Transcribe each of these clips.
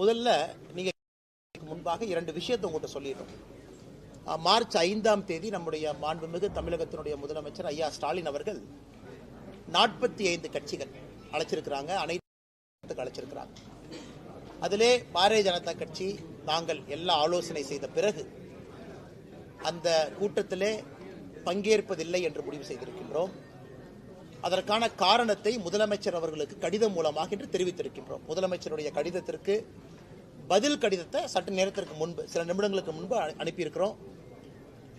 முதல்ல நீங்க முன்பாக இரண்டு விஷயத்தை உங்கள்கிட்ட சொல்லிடுறோம். மார்ச் 5ஆம் தேதி நம்முடைய மாண்புமிகு தமிழகத்தினுடைய முதலமைச்சர் ஐயா ஸ்டாலின் அவர்கள் 45 கட்சிகள் அழைச்சிருக்கிறாங்க, அனைத்து அழைச்சிருக்கிறாங்க. அதிலே பாரதிய ஜனதா கட்சி நாங்கள் எல்லா ஆலோசனை செய்த பிறகு அந்த கூட்டத்திலே பங்கேற்பதில்லை என்று முடிவு செய்திருக்கின்றோம். அதற்கான காரணத்தை முதலமைச்சர் அவர்களுக்கு கடிதம் மூலமாக என்று தெரிவித்திருக்கின்றோம். முதலமைச்சருடைய கடிதத்திற்கு பதில் கடிதத்தை சற்று நேரத்திற்கு முன்பு, சில நிமிடங்களுக்கு முன்பு அனுப்பியிருக்கிறோம்.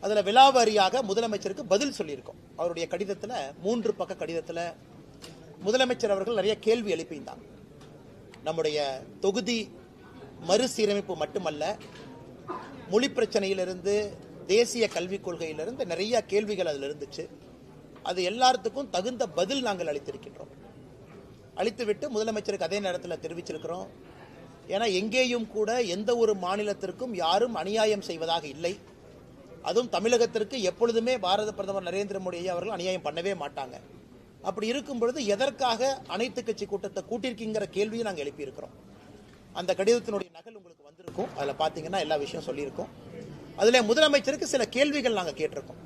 அதில் விலாவாரியாக முதலமைச்சருக்கு பதில் சொல்லியிருக்கோம். அவருடைய கடிதத்தில் 3 பக்க கடிதத்தில் முதலமைச்சர் அவர்கள் நிறைய கேள்வி எழுப்பியிருந்தாங்க. நம்முடைய தொகுதி மறுசீரமைப்பு மட்டுமல்ல, மொழி பிரச்சனையிலிருந்து தேசிய கல்விக் கொள்கையிலிருந்து நிறைய கேள்விகள் அதில் இருந்துச்சு. அது எல்லாத்துக்கும் தகுந்த பதில் நாங்கள் அளித்திருக்கின்றோம். அளித்துவிட்டு முதலமைச்சருக்கு அதே நேரத்தில் தெரிவிச்சிருக்கிறோம். ஏன்னா எங்கேயும் கூட எந்த ஒரு மாநிலத்திற்கும் யாரும் அநியாயம் செய்வதாக இல்லை. அதுவும் தமிழகத்திற்கு எப்பொழுதுமே பாரத பிரதமர் நரேந்திர மோடி அவர்கள் அநியாயம் பண்ணவே மாட்டாங்க. அப்படி இருக்கும் பொழுது எதற்காக அனைத்து கட்சி கூட்டத்தை கூட்டியிருக்கிற கேள்வியை நாங்கள் எழுப்பியிருக்கிறோம். அந்த கடிதத்தினுடைய நகல் உங்களுக்கு வந்திருக்கும். அதில் பார்த்தீங்கன்னா எல்லா விஷயம் சொல்லியிருக்கோம். அதில் முதலமைச்சருக்கு சில கேள்விகள் நாங்கள் கேட்டிருக்கோம்.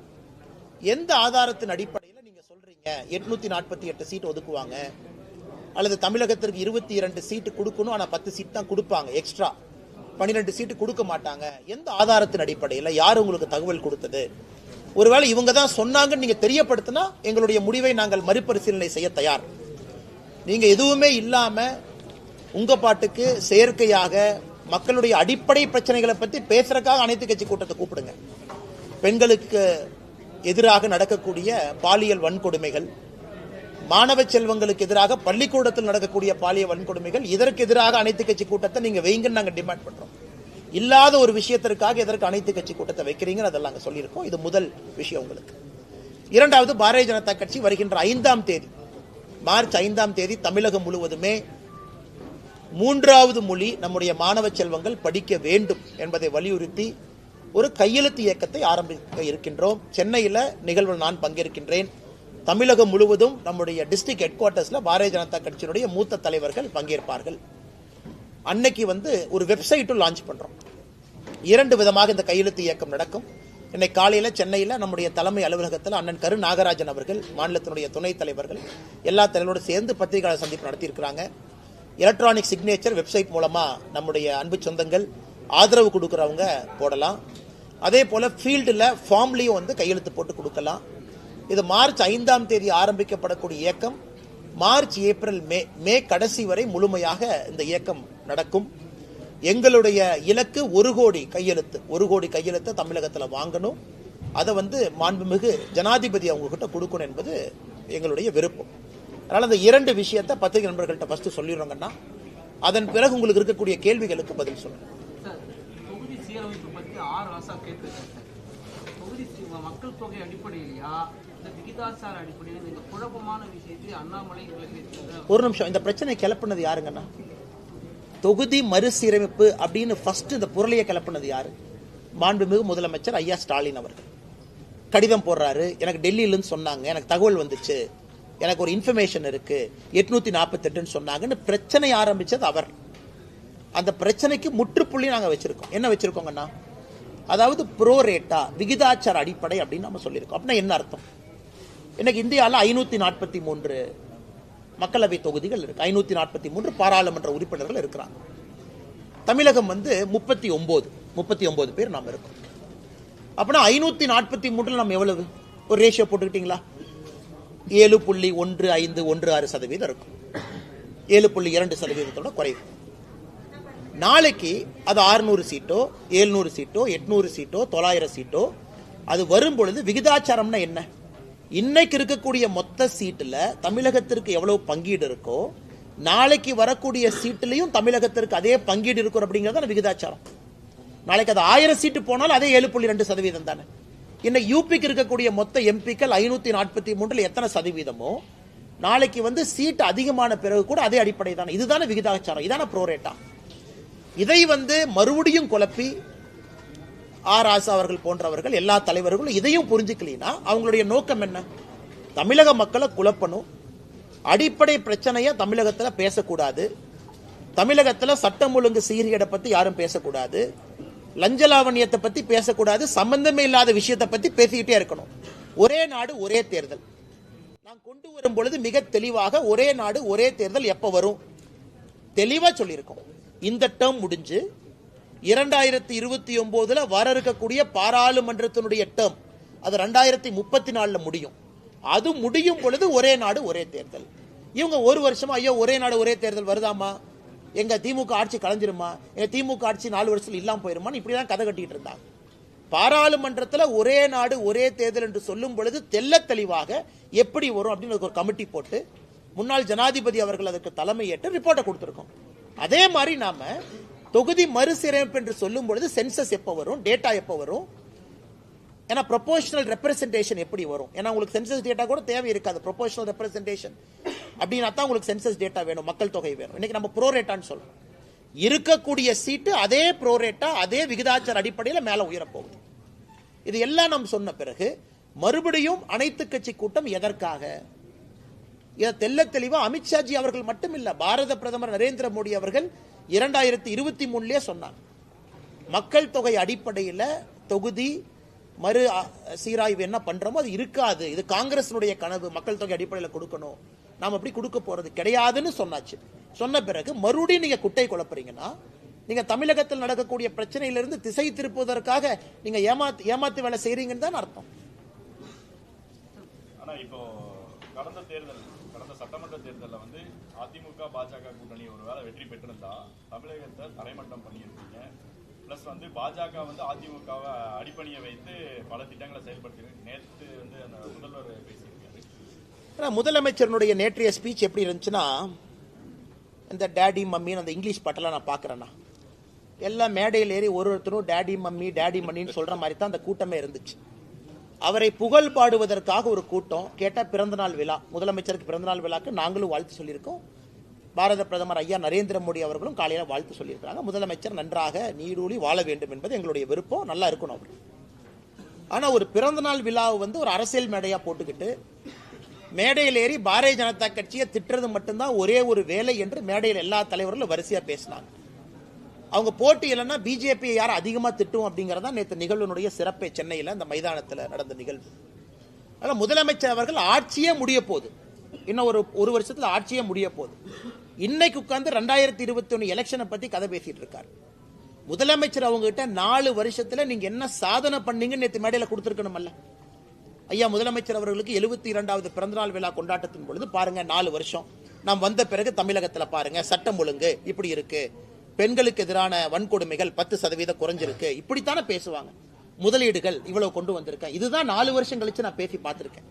எந்த ஆதாரத்தின் அடிப்படையில் நீங்கள் சொல்றீங்க 848 சீட் ஒதுக்குவாங்க, அல்லது தமிழகத்திற்கு 22 சீட்டு கொடுக்கணும், ஆனால் 10 சீட் தான் கொடுப்பாங்க, எக்ஸ்ட்ரா 12 சீட்டு கொடுக்க மாட்டாங்க, எந்த ஆதாரத்தின் அடிப்படையில், யார் உங்களுக்கு தகவல் கொடுத்தது? ஒருவேளை இவங்க தான் சொன்னாங்கன்னு நீங்க தெரியப்படுத்தினா எங்களுடைய முடிவை நாங்கள் மறுபரிசீலனை செய்ய தயார். நீங்க எதுவுமே இல்லாம உங்க பாட்டுக்கு செயற்கையாக மக்களுடைய அடிப்படை பிரச்சனைகளை பற்றி பேசுறதுக்காக அனைத்து கட்சி கூட்டத்தை கூப்பிடுங்க. பெண்களுக்கு எதிராக நடக்கக்கூடிய பாலியல் வன்கொடுமைகள், மாணவ செல்வங்களுக்கு எதிராக பள்ளிக்கூடத்தில் நடக்கக்கூடிய பாலியல் வன்கொடுமைகள், இதற்கு எதிராக அனைத்து கட்சி கூட்டத்தை நீங்க வைங்கன்னு நாங்கள் டிமாண்ட் பண்றோம். இல்லாத ஒரு விஷயத்திற்காக எதற்கு அனைத்து கட்சி கூட்டத்தை வைக்கிறீங்க, அதெல்லாம் நாங்கள் சொல்லியிருக்கோம். இது முதல் விஷயம் உங்களுக்கு. இரண்டாவது, பாரதிய ஜனதா கட்சி வருகின்ற 5ஆம் தேதி, மார்ச் 5ஆம் தேதி தமிழகம் முழுவதுமே 3வது மொழி நம்முடைய மாணவ செல்வங்கள் படிக்க வேண்டும் என்பதை வலியுறுத்தி ஒரு கையெழுத்து இயக்கத்தை ஆரம்பிக்க இருக்கின்றோம். சென்னையில் நிகழ்வில் நான் பங்கேற்கின்றேன். தமிழகம் முழுவதும் நம்முடைய டிஸ்ட்ரிக்ட் ஹெட் குவார்ட்டர்ஸ்ல பாரதிய ஜனதா கட்சியினுடைய மூத்த தலைவர்கள் பங்கேற்பார்கள். அன்னைக்கு ஒரு வெப்சைட்டும் லான்ச் பண்றோம். 2 விதமாக இந்த கையெழுத்து இயக்கம் நடக்கும். இன்னைக்கு காலையில சென்னையில் நம்முடைய தலைமை அலுவலகத்தில் அண்ணன் கரு நாகராஜன் அவர்கள், மாநிலத்தினுடைய துணைத் தலைவர்கள், எல்லா தலைவரோடு சேர்ந்து பத்திரிகையாளர் சந்திப்பு நடத்தியிருக்கிறாங்க. எலக்ட்ரானிக் சிக்னேச்சர் வெப்சைட் மூலமா நம்முடைய அன்பு சொந்தங்கள் ஆதரவு கொடுக்கறவங்க போடலாம். அதே போல ஃபீல்டில் ஃபார்ம்லையும் கையெழுத்து போட்டு கொடுக்கலாம். இது மார்ச் 5ஆம் தேதி ஆரம்பிக்கப்படக்கூடிய இயக்கம் மார்ச், ஏப்ரல், மே கடைசி வரை முழுமையாக இந்த இயக்கம் நடக்கும். எங்களுடைய இலக்கு 1 கோடி கையெழுத்து. 1 கோடி கையெழுத்தை தமிழகத்தில் வாங்கணும். அதை மாண்புமிகு ஜனாதிபதி அவங்க கிட்ட கொடுக்கணும் என்பது எங்களுடைய விருப்பம். அதனால அந்த 2 விஷயத்தை பத்திரிகை நண்பர்கள்ட்ட ஃபர்ஸ்ட் சொல்லிடுறோங்கன்னா, அதன் பிறகு உங்களுக்கு இருக்கக்கூடிய கேள்விகளுக்கு பதில் சொல்லுங்க. தொகுதி சீரமைப்பு பற்றி தொகுதி மக்கள் தொகை அடிப்படையிலையா, விகிதாசார அடிப்படையில் இந்த குழப்பமான விஷயத்தை அண்ணாமலை ஒரு நிமிஷம், இந்த பிரச்சனை கிளப்பினது யாருங்கன்னா, தொகுதி மறுசீரமைப்பு அப்படின்னு ஃபர்ஸ்ட் இந்த பொருளையை கிளப்பினது யாரு? மாண்புமிகு முதலமைச்சர் ஐயா ஸ்டாலின் அவர்கள் கடிதம் போடுறாரு. எனக்கு டெல்லியிலிருந்து சொன்னாங்க, எனக்கு தகவல் வந்துச்சு, எனக்கு ஒரு இன்ஃபர்மேஷன் இருக்கு, 848 சொன்னாங்கன்னு பிரச்சனை ஆரம்பிச்சது அவர். அந்த பிரச்சனைக்கு முற்றுப்புள்ளி நாங்கள் வச்சிருக்கோம். என்ன வச்சிருக்கோங்கன்னா, அதாவது ப்ரோரேட்டா, விகிதாச்சார அடிப்படை அப்படின்னு நம்ம சொல்லியிருக்கோம். அப்படின்னா என்ன அர்த்தம்? இன்னைக்கு இந்தியாவில் 543 மக்களவை தொகுதிகள் இருக்கு, 543 பாராளுமன்ற உறுப்பினர்கள் இருக்கிறாங்க. தமிழகம் 39 பேர் நாம் இருக்கோம். அப்படின்னா 543 நம்ம எவ்வளவு ஒரு ரேஷியோ போட்டுக்கிட்டீங்களா? 7.1516% இருக்கும். 7.2% குறைவு. நாளைக்கு அது 600 சீட்டோ 700 சீட்டோ 800 சீட்டோ 900 சீட்டோ அது வரும் பொழுது விகிதாச்சாரம்னா என்ன? இன்னைக்கு இருக்கக்கூடிய மொத்த சீட்டுல தமிழகத்திற்கு எவ்வளவு பங்கீடு இருக்கோ, நாளைக்கு வரக்கூடிய சீட்டுலையும் தமிழகத்திற்கு அதே பங்கீடு இருக்கும் அப்படிங்கறத விகிதாச்சாரம். நாளைக்கு அது 1000 சீட்டு போனாலும் அதே 7.2% தானே. இன்னைக்கு யூபிக்கு இருக்கக்கூடிய மொத்த எம்பிக்கள் 543 எத்தனை சதவீதமோ, நாளைக்கு சீட் அதிகமான பிறகு கூட அதே அடிப்படை தானே. இதுதானே விகிதாச்சாரம், இதான ப்ரோரேட்டா. இதை மறுபடியும் குழப்பி ராசா அவர்கள் போன்றவர்கள், எல்லா தலைவர்களும் இதையும் புரிஞ்சுக்கலீனா அவங்களுடைய நோக்கம் என்ன? தமிழக மக்களை குழப்பணும், அடிப்படை பிரச்சனையை தமிழகத்தில் பேசக்கூடாது, தமிழகத்தில் சட்டம் ஒழுங்கு சீர்கேடை பத்தி யாரும் பேசக்கூடாது, லஞ்ச லாவண்யத்தை பத்தி பேசக்கூடாது, சம்பந்தமே இல்லாத விஷயத்தை பத்தி பேசிக்கிட்டே இருக்கணும். ஒரே நாடு ஒரே தேர்தல் நான் கொண்டு வரும் பொழுது மிக தெளிவாக ஒரே நாடு ஒரே தேர்தல் எப்ப வரும் தெளிவா சொல்லியிருக்கோம். இந்த டேர்ம் முடிஞ்சு 2029 வர இருக்கக்கூடிய பாராளுமன்றத்தினுடைய டேர்ம் அது 2034 முடியும். அது முடியும் பொழுது ஒரே நாடு ஒரே தேர்தல். இவங்க ஒரு வருஷமா ஐயோ ஒரே நாடு ஒரே தேர்தல் வருதாமா, எங்க திமுக ஆட்சி கலைஞ்சிருமா, எங்க திமுக ஆட்சி 4 வருஷத்துல இல்லாம போயிருமான்னு இப்படிதான் கதை கட்டிட்டு இருந்தாங்க. பாராளுமன்றத்தில் ஒரே நாடு ஒரே தேர்தல் என்று சொல்லும் பொழுது தெல்ல தெளிவாக எப்படி வரும் அப்படின்னு ஒரு கமிட்டி போட்டு முன்னாள் ஜனாதிபதி அவர்கள் அதற்கு தலைமை ஏற்று ரிப்போர்ட்டை கொடுத்திருக்கோம். அதே மாதிரி நாம தொகுதி மறுசீரமைப்பு என்று சொல்லும் பொழுது சென்சஸ் எப்ப வரும், டேட்டா எப்ப வரும், ஏன்னா ப்ரொபோஷனல் ரெப்ரசன்டேஷன் எப்படி வரும், ஏன்னா உங்களுக்கு சென்சஸ் டேட்டா கூட தேவை இருக்காது. ப்ரொபோஷனல் ரெப்ரசன்டேஷன் அப்படின்னா தான் உங்களுக்கு சென்சஸ் டேட்டா வேணும், மக்கள் தொகை வேணும். இன்னைக்கு நம்ம ப்ரோரேட்டான்னு சொல்றோம். இருக்கக்கூடிய சீட்டு அதே ப்ரோரேட்டா அதே விகிதாச்சார அடிப்படையில் மேல உயரப்போகுது. இது எல்லாம் நாம் சொன்ன பிறகு மறுபடியும் அனைத்து கட்சி கூட்டம் எதற்காக? இதை தெல்ல தெளிவா அமித்ஷாஜி அவர்கள் மட்டுமில்ல, பாரத பிரதமர் நரேந்திர மோடி அவர்கள் 2023 சொன்னாங்க, மக்கள் தொகை அடிப்படையில் தொகுதி மறு சீராய்வு என்ன பண்றோமோ அது இருக்காது, இது காங்கிரஸினுடைய கனவு, மக்கள் தொகை அடிப்படையில் கொடுக்கணும், நாம் அப்படி கொடுக்க போறது கிடையாதுன்னு சொன்னாச்சு. சொன்ன பிறகு மறுபடியும் நீங்க குட்டை குழப்பறீங்கன்னா நீங்க தமிழகத்தில் நடக்கக்கூடிய பிரச்சனையிலிருந்து திசை திருப்புவதற்காக நீங்க ஏமாத்து வேலை செய்றீங்கன்னு தான் அர்த்தம். ஆனா இப்போ கடந்த சட்டமன்ற தேர்தலில் வந்து அதிமுக பாஜக கூட்டணி ஒருவேளை வெற்றி பெற்றிருந்தா தமிழகத்தை தரைமட்டம் பண்ணியிருக்கீங்க. பிளஸ் வந்து பாஜக வந்து அதிமுகவை அடிப்பணியை வைத்து பல திட்டங்களை செயல்படுத்திருக்கு. நேற்று வந்து அந்த முதல்வர் பேசியிருக்காரு. முதலமைச்சருடைய நேற்றைய ஸ்பீச் எப்படி இருந்துச்சுன்னா, இந்த டேடி மம்மின்னு அந்த இங்கிலீஷ் பாட்டெல்லாம் நான் பார்க்குறேன்னா எல்லாம் மேடையில் ஏறி ஒருத்தரும் டேடி மம்மி டேடி மம்மின்னு சொல்ற மாதிரி தான் அந்த கூட்டமே இருந்துச்சு. அவரை புகழ் பாடுவதற்காக ஒரு கூட்டம் கேட்டால் பிறந்தநாள் விழா, முதலமைச்சருக்கு பிறந்தநாள் விழாக்கு நாங்களும் வாழ்த்து சொல்லியிருக்கோம். பாரத பிரதமர் ஐயா நரேந்திர மோடி அவர்களும் காலையில் வாழ்த்து சொல்லியிருக்காங்க. முதலமைச்சர் நன்றாக நீடூழி வாழ வேண்டும் என்பது எங்களுடைய விருப்பம், நல்லா இருக்கணும் அவர். ஆனால் ஒரு பிறந்தநாள் விழாவை வந்து ஒரு அரசியல் மேடையாக போட்டுக்கிட்டு மேடையில் ஏறி பாரதிய ஜனதா கட்சியை திட்டுறது மட்டும்தான் ஒரே ஒரு வேலை என்று மேடையில் எல்லா தலைவர்களும் வரிசையா பேசினாங்க. அவங்க போட்டி இல்லைன்னா பிஜேபி யாரும் அதிகமா திட்டும் அப்படிங்கறதா நேற்று நிகழ்வுடைய சிறப்பே சென்னையில் அந்த மைதானத்தில் நடந்த நிகழ்வு. அதனால முதலமைச்சர் அவர்கள் ஆட்சியே முடிய போகுது, இன்னும் ஒரு வருஷத்துல ஆட்சியே முடிய போகுது. இன்னைக்கு உட்கார்ந்து 2021 எலெக்ஷனை பத்தி கதை பேசிட்டு இருக்காரு. முதலமைச்சர் அவங்க கிட்ட 4 வருஷத்துல நீங்க என்ன சாதனை பண்ணீங்கன்னு நேற்று மேடையில் கொடுத்திருக்கணும்ல. ஐயா முதலமைச்சர் அவர்களுக்கு 72வது பிறந்தநாள் விழா கொண்டாட்டத்தின் பொழுது பாருங்க 4 வருஷம் நாம் வந்த பிறகு தமிழகத்தில் பாருங்க சட்டம் ஒழுங்கு இப்படி இருக்கு, பெண்களுக்கு எதிரான வன்கொடுமைகள் 10% குறைஞ்சிருக்கு, இப்படித்தானே பேசுவாங்க. முதலீடுகள் இவ்வளவு கொண்டு வந்திருக்கேன், இதுதான் 4 வருஷம் கழிச்சு நான் பேசி பார்த்திருக்கேன்.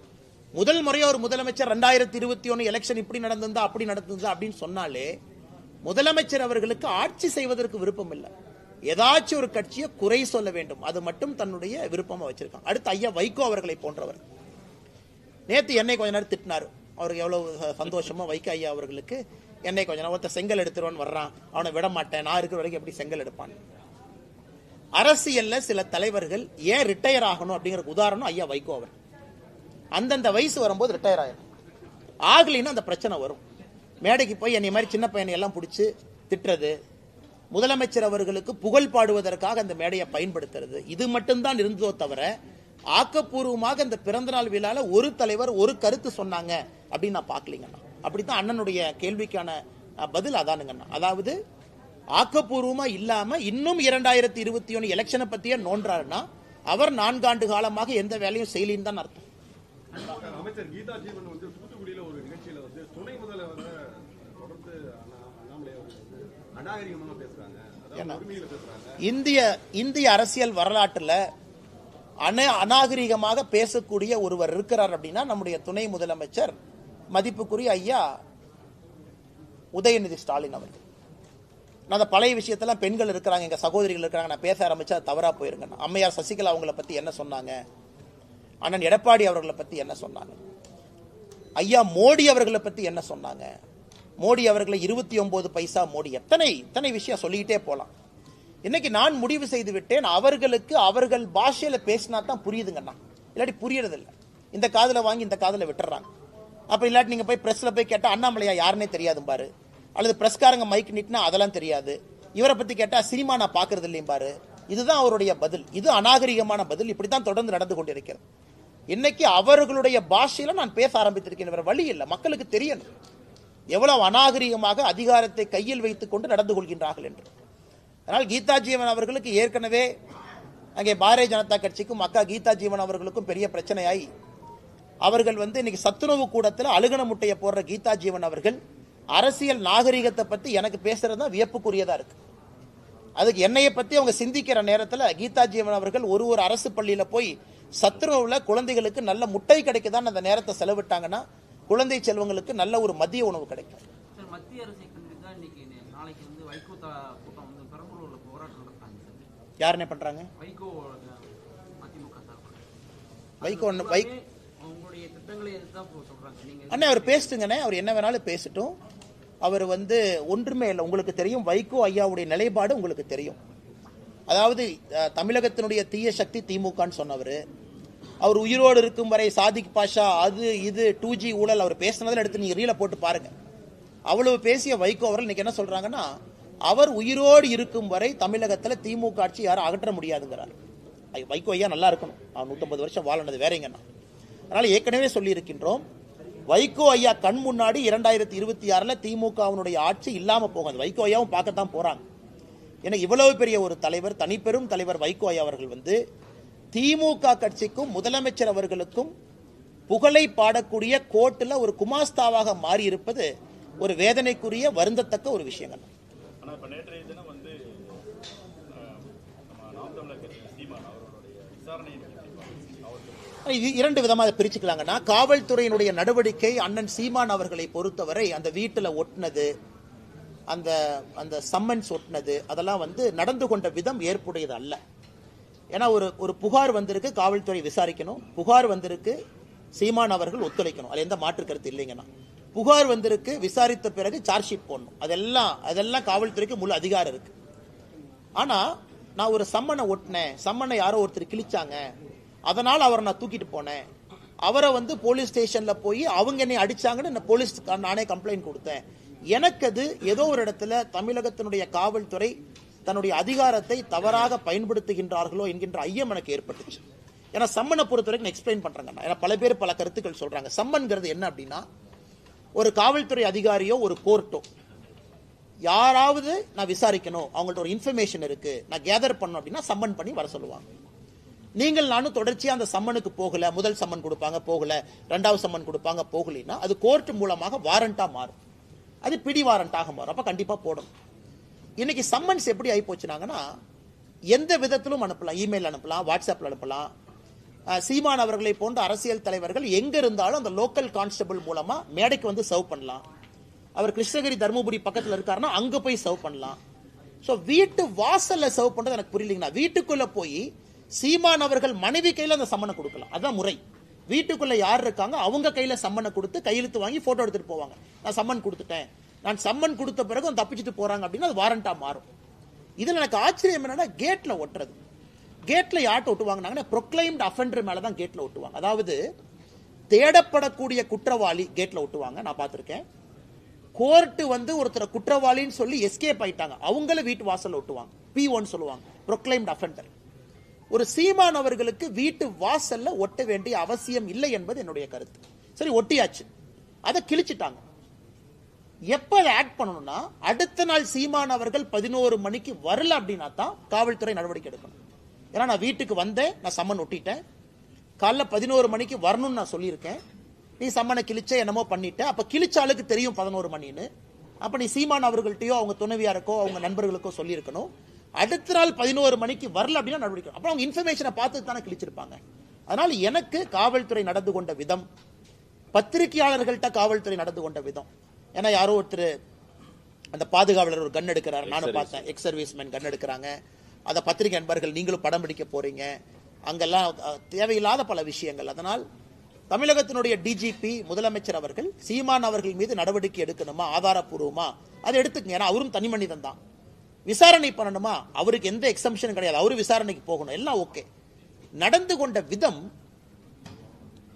முதல் முறையா ஒரு முதலமைச்சர் 2021 எலெக்ஷன் இப்படி நடந்திருந்தா அப்படி நடந்திருந்தா அப்படின்னு சொன்னாலே முதலமைச்சர் அவர்களுக்கு ஆட்சி செய்வதற்கு விருப்பம் இல்லை, ஏதாச்சும் ஒரு கட்சியை குறை சொல்ல வேண்டும், அது மட்டும் தன்னுடைய விருப்பமா வச்சிருக்காங்க. அடுத்து ஐயா வைகோ அவர்களை போன்றவர் நேற்று என்னை கொஞ்ச நேரம் திட்டினார். அவருக்கு எவ்வளவு சந்தோஷமா வைகோ ஐயா அவர்களுக்கு என்னை கொஞ்ச நேரம் ஒருத்த செங்கல் எடுத்துருவான்னு வர்றான், அவனை விட மாட்டேன், நான் இருக்கிற வரைக்கும் எப்படி செங்கல் எடுப்பான். அரசியல்ல சில தலைவர்கள் ஏன் ரிட்டையர் ஆகணும் அப்படிங்கிற உதாரணம் ஐயா வைகோ அவர். அந்தந்த வயசு வரும்போது ரிட்டையர் ஆயிடும், ஆகலின்னா அந்த பிரச்சனை வரும். மேடைக்கு போய் என்னை மாதிரி சின்ன பையனை எல்லாம் பிடிச்சி திட்டுறது, முதலமைச்சர் அவர்களுக்கு புகழ் பாடுவதற்காக அந்த மேடையை பயன்படுத்துறது, இது மட்டும்தான் இருந்ததோ தவிர ஆக்கப்பூர்வமாக இந்த பிறந்தநாள் விழால ஒரு தலைவர் ஒரு கருத்து சொன்னாங்க அப்படின்னு நான் பார்க்கலீங்கண்ணா. அப்படித்தான் அண்ணனுடைய கேள்விக்கான பதில் அதானுங்கண்ணா. அதாவது ஆக்கப்பூர்வமா இல்லாம இன்னும் 2021 எலெக்ஷனை பத்தியே நோன்றாருன்னா அவர் 4 ஆண்டு காலமாக எந்த வேலையும் செய்யலின்னு தான் அர்த்தம். அமைச்சர் கீதா ஜீவன் வந்து தூத்துக்குடியில ஒரு நிகழ்ச்சியில வந்து துணை முதல்வர் தொடர்ந்து அநாகரிகமா பேசுறாங்க, இந்திய அரசியல் வரலாற்றுல அநாகரிகமாக பேசக்கூடிய ஒருவர் இருக்கிறார் அப்படின்னா நம்முடைய துணை முதலமைச்சர் மதிப்புக்குரிய ஐயா உதயநிதி ஸ்டாலின் அவர்கள். நான் அந்த பழைய விஷயத்தெல்லாம் பெண்கள் இருக்கிறாங்க, எங்க சகோதரிகள் இருக்கிறாங்க, நான் பேச ஆரம்பிச்சா தவறா போயிருங்க. அம்மையார் சசிகலா அவங்களை பத்தி என்ன சொன்னாங்க, அண்ணன் எடப்பாடி அவர்களை பத்தி என்ன சொன்னாங்க, ஐயா மோடி அவர்களை பத்தி என்ன சொன்னாங்க, மோடி அவர்களை 29 பைசா மோடி, எத்தனை விஷயம் சொல்லிக்கிட்டே போலாம். இன்னைக்கு நான் முடிவு செய்து விட்டேன், அவர்களுக்கு அவர்கள் பாஷையில பேசினா தான் புரியுதுங்கண்ணா, இல்லாட்டி புரியறது இல்லை. இந்த காதுல வாங்கி இந்த காதுல விட்டுறாங்க. அப்ப இல்லாட்டி நீங்க போய் பிரஸ்ல போய் கேட்டா அண்ணாமலையா யாருன்னே தெரியாது பாரு, அல்லது பிரஸ்காரங்க மைக் நீட்டினா அதெல்லாம் தெரியாது. இவரை பத்தி கேட்டா சினிமா நான் பாக்குறது இல்லையும் பாரு. இதுதான் அவருடைய பதில். இது அநாகரிகமான பதில். இப்படித்தான் தொடர்ந்து நடந்து கொண்டிருக்கிறது. இன்னைக்கு அவர்களுடைய பாஷையில நான் பேச ஆரம்பித்திருக்கேன். வேற வழி இல்லை. மக்களுக்கு தெரியணும் எவ்வளவு அநாகரிகமாக அதிகாரத்தை கையில் வைத்துக் கொண்டு நடந்து கொள்கின்றார்கள் என்று. அதனால் கீதா ஜீவன் அவர்களுக்கு ஏற்கனவே அங்கே பாரதிய ஜனதா கட்சிக்கும் அக்கா கீதா ஜீவன் அவர்களுக்கும் பெரிய பிரச்சனையாய் அவர்கள் இன்னைக்கு சத்துணவு கூடத்தில் அழுகன முட்டையை போடுற கீதா ஜீவன் அவர்கள் அரசியல் நாகரிகத்தை பத்தி எனக்கு பேசுறது தான் வியப்புக்குரியதா இருக்கு. அதுக்கு என்னைய பத்தி அவங்க சிந்திக்கிற நேரத்தில் கீதா ஜீவன் அவர்கள் ஒரு அரசு பள்ளியில போய் சத்துணவுல குழந்தைகளுக்கு நல்ல முட்டை கிடைக்குதான் அந்த நேரத்தை செலவிட்டாங்கன்னா குழந்தை செல்வங்களுக்கு நல்ல ஒரு மதிய உணவு கிடைக்கும். மத்திய அரசை கண்டிப்பா இன்னைக்கு நாளைக்கு வைகோ கூட்டம் பெரம்பலூர்ல போராட்டம் நடத்தாங்க. யாருன்னே பண்றாங்க? வைகோ அதிமுக சார்பில் வைகோ உங்களுடைய திட்டங்களை எதுதான் சொல்றாங்க. நீங்க அண்ணே அவர் பேசுங்கண்ணே, அவர் என்ன வேணாலும் பேசட்டும். அவர் ஒன்றுமே இல்லை. உங்களுக்கு தெரியும் வைகோ ஐயாவுடைய நிலைப்பாடு உங்களுக்கு தெரியும். அதாவது தமிழகத்தினுடைய தீய சக்தி திமுகன்னு சொன்னவர். அவர் உயிரோடு இருக்கும் வரை சாதிக் பாஷா அது இது 2G ஊழல் அவர் பேசினதில் எடுத்து நீங்க ரீல போட்டு பாருங்க. அவ்வளவு பேசிய வைகோ அவர்கள் இன்னைக்கு என்ன சொல்றாங்கன்னா, அவர் உயிரோடு இருக்கும் வரை தமிழகத்தில் திமுக ஆட்சி யாரும் அகற்ற முடியாதுங்கிறார். வைகோ ஐயா நல்லா இருக்கணும், அவர் 150 வருஷம் வாழனது வேறங்கண்ணா. அதனால ஏற்கனவே சொல்லி இருக்கின்றோம், வைகோ ஐயா கண் முன்னாடி 2026 திமுகவினுடைய ஆட்சி இல்லாம போகாது. வைகோ ஐயாவும் பார்க்கத்தான் போறாங்க. எனக்கு இவ்வளவு பெரிய ஒரு தலைவர், தனிப்பெரும் தலைவர் வைகோ ஐயா அவர்கள் திமுக கட்சிக்கும் முதலமைச்சர் அவர்களுக்கும் புகழை பாடக்கூடிய கோர்ட்டில் ஒரு குமாஸ்தாவாக மாறி இருப்பது ஒரு வேதனைக்குரிய வருந்தத்தக்க ஒரு விஷயங்கள். இரண்டு விதமாக பிரிச்சுக்கலாங்கன்னா, காவல்துறையினுடைய நடவடிக்கை அண்ணன் சீமான் அவர்களை பொறுத்தவரை அந்த வீட்டில் ஒட்டினது, அந்த அந்த சம்மன்ஸ் ஒட்டினது அதெல்லாம் நடந்து கொண்ட விதம் ஏற்புடையது அல்ல. ஏன்னா ஒரு புகார் வந்திருக்கு, காவல்துறை விசாரிக்கணும். புகார் வந்திருக்கு, சீமான் அவர்கள் ஒத்துழைக்கணும். அது எந்த மாற்று கருத்து இல்லைங்கன்னா. புகார் வந்திருக்கு, விசாரித்த பிறகு சார்ஜ் ஷீட் போடணும். அதெல்லாம் காவல்துறைக்கு முழு அதிகாரம் இருக்கு. ஆனா நான் ஒரு சம்மனை ஒட்டினேன், சம்மனை யாரோ ஒருத்தர் கிழிச்சாங்க, அதனால அவரை நான் தூக்கிட்டு போனேன், அவரை போலீஸ் ஸ்டேஷன்ல போய் அவங்க என்னை அடிச்சாங்கன்னு போலீஸ் நானே கம்ப்ளைண்ட் கொடுத்தேன். எனக்கு அது ஏதோ ஒரு இடத்துல தமிழகத்தினுடைய காவல்துறை தன்னுடைய அதிகாரத்தை தவறாக பயன்படுத்துகின்றார்களோ என்கின்ற ஐயம் எனக்கு ஏற்பட்டுச்சு. ஏன்னா சம்மனை பொறுத்த வரைக்கும் எக்ஸ்பிளைன் பண்றாங்க. ஏன்னா பல பேர் பல கருத்துக்கள் சொல்றாங்க. சம்மன்கிறது என்ன அப்படின்னா, ஒரு காவல்துறை அதிகாரியோ ஒரு கோர்ட்டோ யாராவது நான் விசாரிக்கணும், அவங்கள்ட்ட ஒரு இன்ஃபர்மேஷன் இருக்கு, நான் கேதர் பண்ணணும் அப்படின்னா சம்மன் பண்ணி வர சொல்லுவாங்க. நீங்கள் நானும் தொடர்ச்சியா அந்த சம்மனுக்கு போகல, முதல் சம்மன் கொடுப்பாங்க போகல, ரெண்டாவது சம்மன் கொடுப்பாங்க போகலைன்னா அது கோர்ட் மூலமாக வாரண்டா மாறும், அது பிடி வாரண்டாக மாறும். அப்ப கண்டிப்பா போடணும். இன்னைக்கு சம்மன்ஸ் எப்படி ஆகி போச்சுனாங்கன்னா, எந்த விதத்திலும் அனுப்பலாம், இமெயில் அனுப்பலாம், வாட்ஸ்அப்ல அனுப்பலாம். சீமான் அவர்களை போன்ற அரசியல் தலைவர்கள் எங்க இருந்தாலும் அந்த லோக்கல் கான்ஸ்டபிள் மூலமா மேடைக்கு சர்வ் பண்ணலாம். அவர் கிருஷ்ணகிரி தருமபுரி பக்கத்தில் இருக்காருன்னா அங்க போய் சர்வ் பண்ணலாம். ஸோ வீட்டு வாசல்ல சர்வ் பண்றது எனக்கு புரியலீங்கன்னா, வீட்டுக்குள்ள போய் சீமான் அவர்கள் மனைவி கையில அந்த சம்மனை கொடுக்கலாம், அதான் முறை. வீட்டுக்குள்ள யார் இருக்காங்க அவங்க கையில சம்மனை கொடுத்து கையெழுத்து வாங்கி போட்டோ எடுத்துட்டு போவாங்க. நான் சம்மன் கொடுத்துட்டேன், நான் சம்மன் கொடுத்த பிறகு தப்பிச்சுட்டு போறாங்க அப்படின்னா அது வாரண்டா மாறும். இதுல எனக்கு ஆச்சரியம் என்னன்னா, கேட்ல ஒட்டுறது. கேட்ல யார்ட்ட ஒட்டுவாங்கன்னா, ப்ரொக்ளைம்டு அஃபெண்டர் மேலதான் கேட்ல ஒட்டுவாங்க. அதாவது தேடப்படக்கூடிய குற்றவாளி கேட்ல ஒட்டுவாங்க, நான் பார்த்திருக்கேன். கோர்ட்டு ஒருத்தர் குற்றவாளின்னு சொல்லி எஸ்கேப் ஆயிட்டாங்க, அவங்கள வீட்டு வாசல்ல ஒட்டுவாங்க, P1 சொல்லுவாங்க, ப்ரொக்ளைம்டு அஃபெண்டர். ஒரு சீமான் அவர்களுக்கு வீட்டு வாசல்ல ஒட்ட வேண்டிய அவசியம் இல்லை என்பது என்னுடைய கருத்து. சரி, ஒட்டியாச்சு, அதை கிழிச்சிட்டாங்க. எப்ப அதை ஆக்ட் பண்ணணும்னா, அடுத்த நாள் சீமான் அவர்கள் 11 மணிக்கு வரல அப்படின்னா தான் காவல்துறை நடவடிக்கை எடுக்கணும். ஏன்னா நான் வீட்டுக்கு வந்தேன், நான் சம்மன் ஒட்டிட்டேன், காலைல 11 மணிக்கு வரணும்னு நான் சொல்லியிருக்கேன், நீ சம்மனை கிழிச்ச என்னமோ பண்ணிட்ட, அப்ப கிழிச்சாளுக்கு தெரியும் 11 மணின்னு. அப்ப நீ சீமான் அவர்கள்ட்டையோ அவங்க துணைவியாருக்கோ அவங்க நண்பர்களுக்கோ சொல்லியிருக்கணும். அடுத்த நாள் 11 மணிக்கு வரல அப்படின்னா நடவடிக்கை. அப்புறம் அவங்க இன்ஃபர்மேஷனை பார்த்து தானே கிழிச்சிருப்பாங்க. அதனால எனக்கு காவல்துறை நடந்து கொண்ட விதம், பத்திரிகையாளர்கள்ட்ட காவல்துறை நடந்து கொண்ட விதம், ஏன்னா யாரோ ஒருத்தர் அந்த பாதுகாவலர் ஒரு கன் எடுக்கிறார், நானும் பார்த்தேன், எக்ஸ் சர்வீஸ்மேன் கன் எடுக்கிறாங்க, அதை பத்திரிகை நண்பர்கள் நீங்களும் படம் பிடிக்க போறீங்க, அங்கெல்லாம் தேவையில்லாத பல விஷயங்கள். அதனால் தமிழகத்தினுடைய டிஜிபி முதலமைச்சர் அவர்கள் சீமான் அவர்கள் மீது நடவடிக்கை எடுக்கணுமா, ஆதாரப்பூர்வமா அதை எடுத்துக்கங்க. ஏன்னா அவரும் தனி மனிதன் தான், விசாரணை பண்ணணுமா, அவருக்கு எந்த எக்ஸம்ஷனும் கிடையாது, அவரு விசாரணைக்கு போகணும், எல்லாம் ஓகே. நடந்து கொண்ட விதம்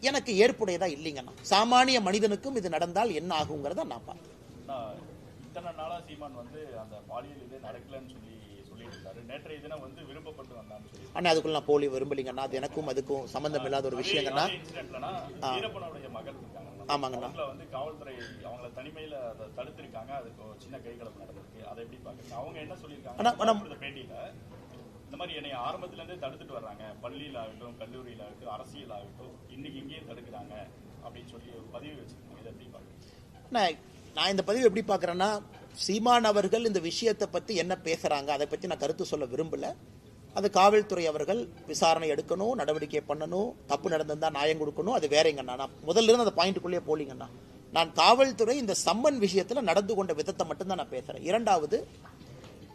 எனக்கு ஏற்புடையதா இல்லைங்கண்ணா. சாமானிய மனிதனுக்கும் இது நடந்தால் என்ன ஆகுங்கிறத நான் பார்த்தேன். இத்தனை நாளா சீமான் வந்து அந்த பாலியல் இதே நடக்கலன்னு சொல்லிட்டு இருக்காரு. நேற்றைய தினம் வந்து விருப்பப்பட்டு வந்தான்னு சொல்லி. ஆனால் அதுக்குள்ள நான் போலி விரும்பலிங்கண்ணா. அது எனக்கும் அதுக்கும் சம்மந்தம் இல்லாத ஒரு விஷயங்கண்ணா. இன்சிடென்ட்லனா வீரப்பனுடைய மகள் இருக்காங்க. ஆமாங்கண்ணா. வந்து காவல்துறை அவங்கள தனிமையில அதை தடுத்திருக்காங்க. அதுக்கு ஒரு சின்ன கைகலப்பு நடந்திருக்கு. அதை எப்படி பாக்குறீங்க? அவங்க என்ன சொல்லியிருக்காங்க பேட்டியில? இந்த மாதிரி என்னை ஆரம்பத்துல இருந்தே தடுத்துட்டு வர்றாங்க. பள்ளியில் ஆகட்டும், கல்லூரியில் ஆகட்டும், அரசியல் ஆகட்டும், இன்னைக்கு இங்கேயும் தடுக்கிறாங்க அப்படின்னு சொல்லி ஒரு பதிவு வச்சிருக்காங்க. இதை எப்படி பாக்குறீங்க? நான் இந்த பதிவு எப்படி பாக்குறேன்னா, சீமான் அவர்கள் இந்த விஷயத்தை பத்தி என்ன பேசுறாங்க அதை பத்தி நான் கருத்து சொல்ல விரும்பல. அது காவல்துறை அவர்கள் விசாரணை எடுக்கணும், நடவடிக்கை பண்ணணும். தப்பு நடந்திருந்தா நியாயம் கொடுக்கணும். அது வேறங்கண்ணா. நான் முதல்ல இருந்து அந்த பாயிண்ட்டுக்குள்ளேயே போலிங்கண்ணா. நான் காவல்துறை இந்த சம்மன் விஷயத்துல நடந்து கொண்ட விதத்தை மட்டும்தான் நான் பேசுறேன். இரண்டாவது,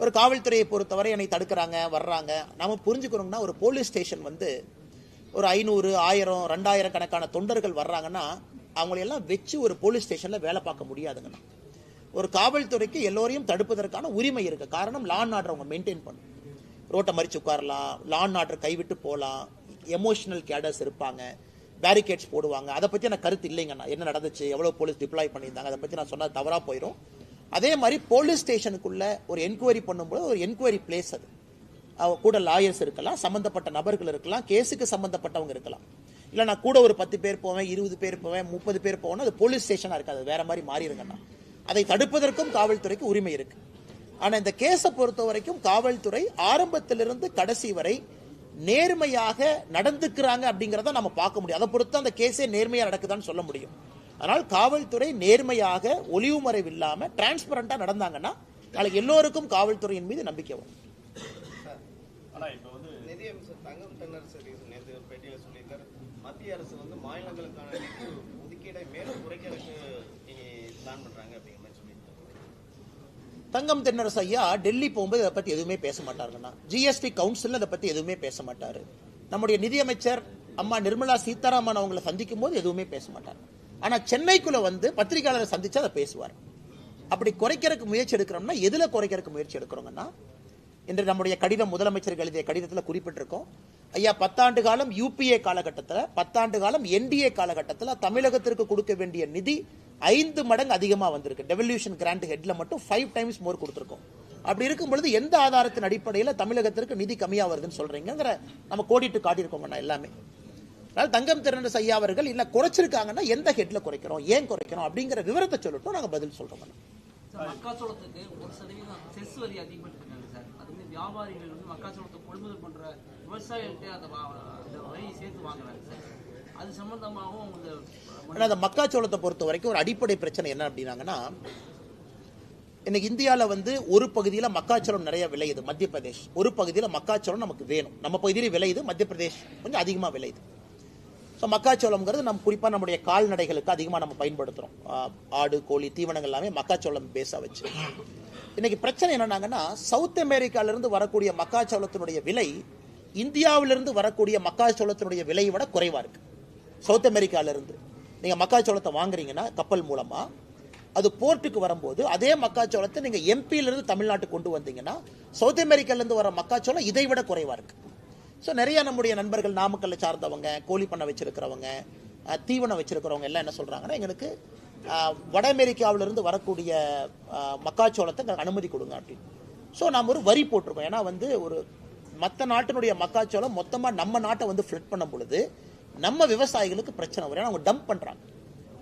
ஒரு காவல்துறையை பொறுத்தவரை என்னை தடுக்கிறாங்க, வர்றாங்க. நாம புரிஞ்சுக்கணும்னா, ஒரு போலீஸ் ஸ்டேஷன் வந்து ஒரு 500, 1000, 2000 கணக்கான தொண்டர்கள் வர்றாங்கன்னா அவங்களையெல்லாம் வச்சு ஒரு போலீஸ் ஸ்டேஷன்ல வேலை பார்க்க முடியாதுங்கண்ணா. ஒரு காவல்துறைக்கு எல்லோரையும் தடுப்பதற்கான உரிமை இருக்கு. காரணம், லா அண்ட் ஆர்டர் அவங்க மெயின்டைன் பண்ணும். ரோட்டை மறிச்சு உட்காரலாம், லா அண்ட் ஆர்டர் கைவிட்டு போகலாம், எமோஷனல் கேடர்ஸ் இருப்பாங்க, பேரிகேட்ஸ் போடுவாங்க. அதை பற்றி எனக்கு கருத்து இல்லைங்கண்ணா. என்ன நடந்துச்சு, எவ்வளோ போலீஸ் டிப்ளாய் பண்ணியிருந்தாங்க, அதை பற்றி நான் சொன்னால் தவறாக போயிடும். அதே மாதிரி போலீஸ் ஸ்டேஷனுக்குள்ள ஒரு என்கொயரி பண்ணும்போது ஒரு என்கொயரி பிளேஸ் அது. கூட லாயர்ஸ் இருக்கலாம், சம்பந்தப்பட்ட நபர்கள் இருக்கலாம், கேஸுக்கு சம்பந்தப்பட்டவங்க இருக்கலாம். இல்லை நான் கூட ஒரு 10 பேர் போவேன், 20 பேர் போவேன், 30 பேர் போவேன், அது போலீஸ் ஸ்டேஷனாக இருக்காது, வேற மாதிரி மாறிடுங்கண்ணா. அதை தடுப்பதற்கும் காவல்துறைக்கு உரிமை இருக்கு. ஆனா இந்த கேஸை பொறுத்த வரைக்கும் காவல்துறை ஆரம்பத்திலிருந்து கடைசி வரை நேர்மையாக நடந்துக்கிறாங்க அப்படிங்கறத நம்ம பார்க்க முடியும். அதை பொறுத்து அந்த கேஸே நேர்மையா நடக்குதான்னு சொல்ல முடியும். அதனால் காவல்துறை நேர்மையாக ஒளிவு மறைவு இல்லாம டிரான்ஸ்பரண்டா நடந்தாங்கன்னா நாளைக்கு எல்லோருக்கும் காவல்துறையின் மீது நம்பிக்கை வரும். நிதியமைச்சர் தங்கம் தென்னரசு நேற்று ஒரு பேட்டியில சொல்லியிருக்காரு, மத்திய அரசு வந்து மாநிலங்களுக்கான நிதி ஒதுக்கீடை மேலும் குறைக்கிறதுக்கு நீங்க பிளான் பண்றாங்க அப்படிங்கிற மாதிரி சொல்லியிருக்காங்க. தங்கம் தென்னரசு ஐயா டெல்லி போகும்போது அதை பத்தி எதுவுமே பேச மாட்டாருங்கண்ணா. ஜிஎஸ்டி கவுன்சில் அதை பத்தி எதுவுமே பேச மாட்டாரு. நம்முடைய நிதியமைச்சர் அம்மா நிர்மலா சீதாராமன் அவங்களை சந்திக்கும் போது எதுவுமே பேச மாட்டார். ஆனா சென்னைக்குள்ள வந்து பத்திரிகையாளரை சந்திச்சு அதை பேசுவார். அப்படி குறைக்கிறதுக்கு முயற்சி எடுக்கிறோம்னா எதுல குறைக்கிறதுக்கு முயற்சி எடுக்கிறோங்கன்னா, இன்று நம்முடைய கடிதம் முதலமைச்சருக்கு எழுதிய கடிதத்தில் குறிப்பிட்டிருக்கோம். ஐயா 10 ஆண்டு காலம் யூபிஏ காலகட்டத்தில், 10 ஆண்டு காலம் என்டிஏ காலகட்டத்தில் தமிழகத்திற்கு கொடுக்க வேண்டிய நிதி 5 மடங்கு அதிகமா வந்திருக்கு. டெவல்யூஷன் கிராண்ட் ஹெட்ல மட்டும் 5 டைம்ஸ் மோர் கொடுத்திருக்கோம். அப்படி இருக்கும் பொழுது எந்த ஆதாரத்தின் அடிப்படையில் தமிழகத்திற்கு நிதி கம்மியா வருதுன்னு சொல்றீங்கிற நம்ம கோடிட்டு காட்டியிருக்கோங்கண்ணா எல்லாமே. அதனால தங்கம் தென்னரசு ஐயா அவர்கள் இல்ல குறைச்சிருக்காங்கன்னா எந்த ஹெட்ல குறைக்கிறோம், ஏன் குறைக்கிறோம் அப்படிங்கிற விவரத்தை சொல்லட்டும், நாங்க பதில் சொல்றோம். மக்காச்சோளத்துக்கு 1% செஸ் வரி அதிகப்படுத்திருக்காங்க சார். அது வந்து வியாபாரிகள் வந்து மக்காச்சோளத்தை கொள்முதல் பண்ற விவசாயிகள்கிட்ட அந்த வரியை சேர்த்து வாங்குறாங்க சார். அது சம்பந்தமாகவும் அந்த மக்காச்சோளத்தை பொறுத்த வரைக்கும் ஒரு அடிப்படை பிரச்சனை என்ன அப்படின்னாங்கன்னா, இன்னைக்கு இந்தியாவில் வந்து ஒரு பகுதியில் மக்காச்சோளம் நிறைய விளையுது, மத்திய பிரதேஷ். ஒரு பகுதியில் மக்காச்சோளம் நமக்கு வேணும், நம்ம பகுதியில் விளையுது, மத்திய பிரதேஷ் கொஞ்சம் அதிகமாக விளையுது. ஸோ மக்காச்சோளம்ங்கிறது நம்ம குறிப்பாக நம்முடைய கால்நடைகளுக்கு அதிகமாக நம்ம பயன்படுத்துகிறோம். ஆடு, கோழி, தீவனங்கள் எல்லாமே மக்காச்சோளம் பேஸாக வச்சு. இன்னைக்கு பிரச்சனை என்னன்னாங்கன்னா, சவுத் அமெரிக்காவிலிருந்து வரக்கூடிய மக்காச்சோளத்தினுடைய விலை இந்தியாவிலிருந்து வரக்கூடிய மக்காச்சோளத்தினுடைய விலையை விட குறைவாக இருக்கு. சவுத் அமெரிக்காவிலிருந்து நீங்கள் மக்காச்சோளத்தை வாங்குறீங்கன்னா கப்பல் மூலமாக, அது போர்ட்டுக்கு வரும்போது அதே மக்காச்சோளத்தை நீங்கள் எம்பியிலிருந்து தமிழ்நாட்டுக்கு கொண்டு வந்தீங்கன்னா சவுத் அமெரிக்காவிலிருந்து வர மக்காச்சோளம் இதை விட குறைவாக இருக்கு. ஸோ நிறைய நம்முடைய நண்பர்கள் நாமக்கல்ல சார்ந்தவங்க, கோழி பண்ணை வச்சிருக்கிறவங்க, தீவனம் வச்சிருக்கிறவங்க எல்லாம் என்ன சொல்றாங்கன்னா, எங்களுக்கு வட அமெரிக்காவிலிருந்து வரக்கூடிய மக்காச்சோளத்தை அனுமதி கொடுங்க அப்படின்னு. ஸோ நாம் ஒரு வரி போட்டிருக்கோம். ஏன்னா வந்து ஒரு மற்ற நாட்டினுடைய மக்காச்சோளம் மொத்தமாக நம்ம நாட்டை வந்து ஃபிளட் பண்ணும் பொழுது நம்ம விவசாயிகளுக்கு பிரச்சனை வரும். ஏன்னா அவங்க டம்ப் பண்றாங்க.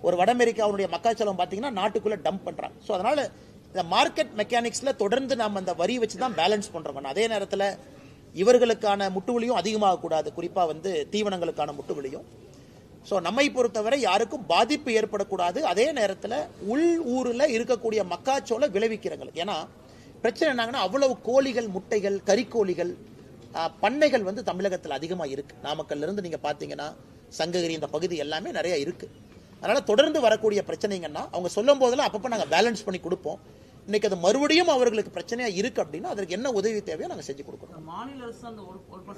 ஒரு வட அமெரிக்காவுடைய மக்காச்சோளம் பார்த்தீங்கன்னா நாட்டுக்குள்ள டம்ப் பண்றாங்க. ஸோ அதனால இந்த மார்க்கெட் மெக்கானிக்ஸ்ல தொடர்ந்து நாம் அந்த வரி வச்சு தான் பேலன்ஸ் பண்றோம். அதே நேரத்தில் இவர்களுக்கான முட்டுவலியும் அதிகமாக கூடாது, குறிப்பா வந்து தீவனங்களுக்கான முட்டுவலியும். ஸோ நம்மை பொறுத்தவரை யாருக்கும் பாதிப்பு ஏற்படக்கூடாது. அதே நேரத்தில் உள் ஊரில் இருக்கக்கூடிய மக்காச்சோள விளைவிக்கிறவங்களுக்கு, ஏன்னா பிரச்சனை என்னங்கன்னா அவ்வளவு கோழிகள், முட்டைகள், கறிக்கோழிகள் பண்ணைகள் வந்து தமிழகத்தில் அதிகமாக இருக்கு. நாமக்கல்ல இருந்து நீங்க பாத்தீங்கன்னா சங்ககிரி இந்த பகுதி எல்லாமே நிறைய இருக்கு. அதனால தொடர்ந்து வரக்கூடிய பிரச்சனைங்கன்னா அவங்க சொல்லும் போதெல்லாம் அப்பப்போ நாங்கள் பேலன்ஸ் பண்ணி கொடுப்போம். இன்னைக்கு அது மறுபடியும் அவர்களுக்கு பிரச்சனையா இருக்கு அப்படின்னா அதற்கு என்ன உதவி தேவையோ நாங்கள் செஞ்சு கொடுக்குறோம்.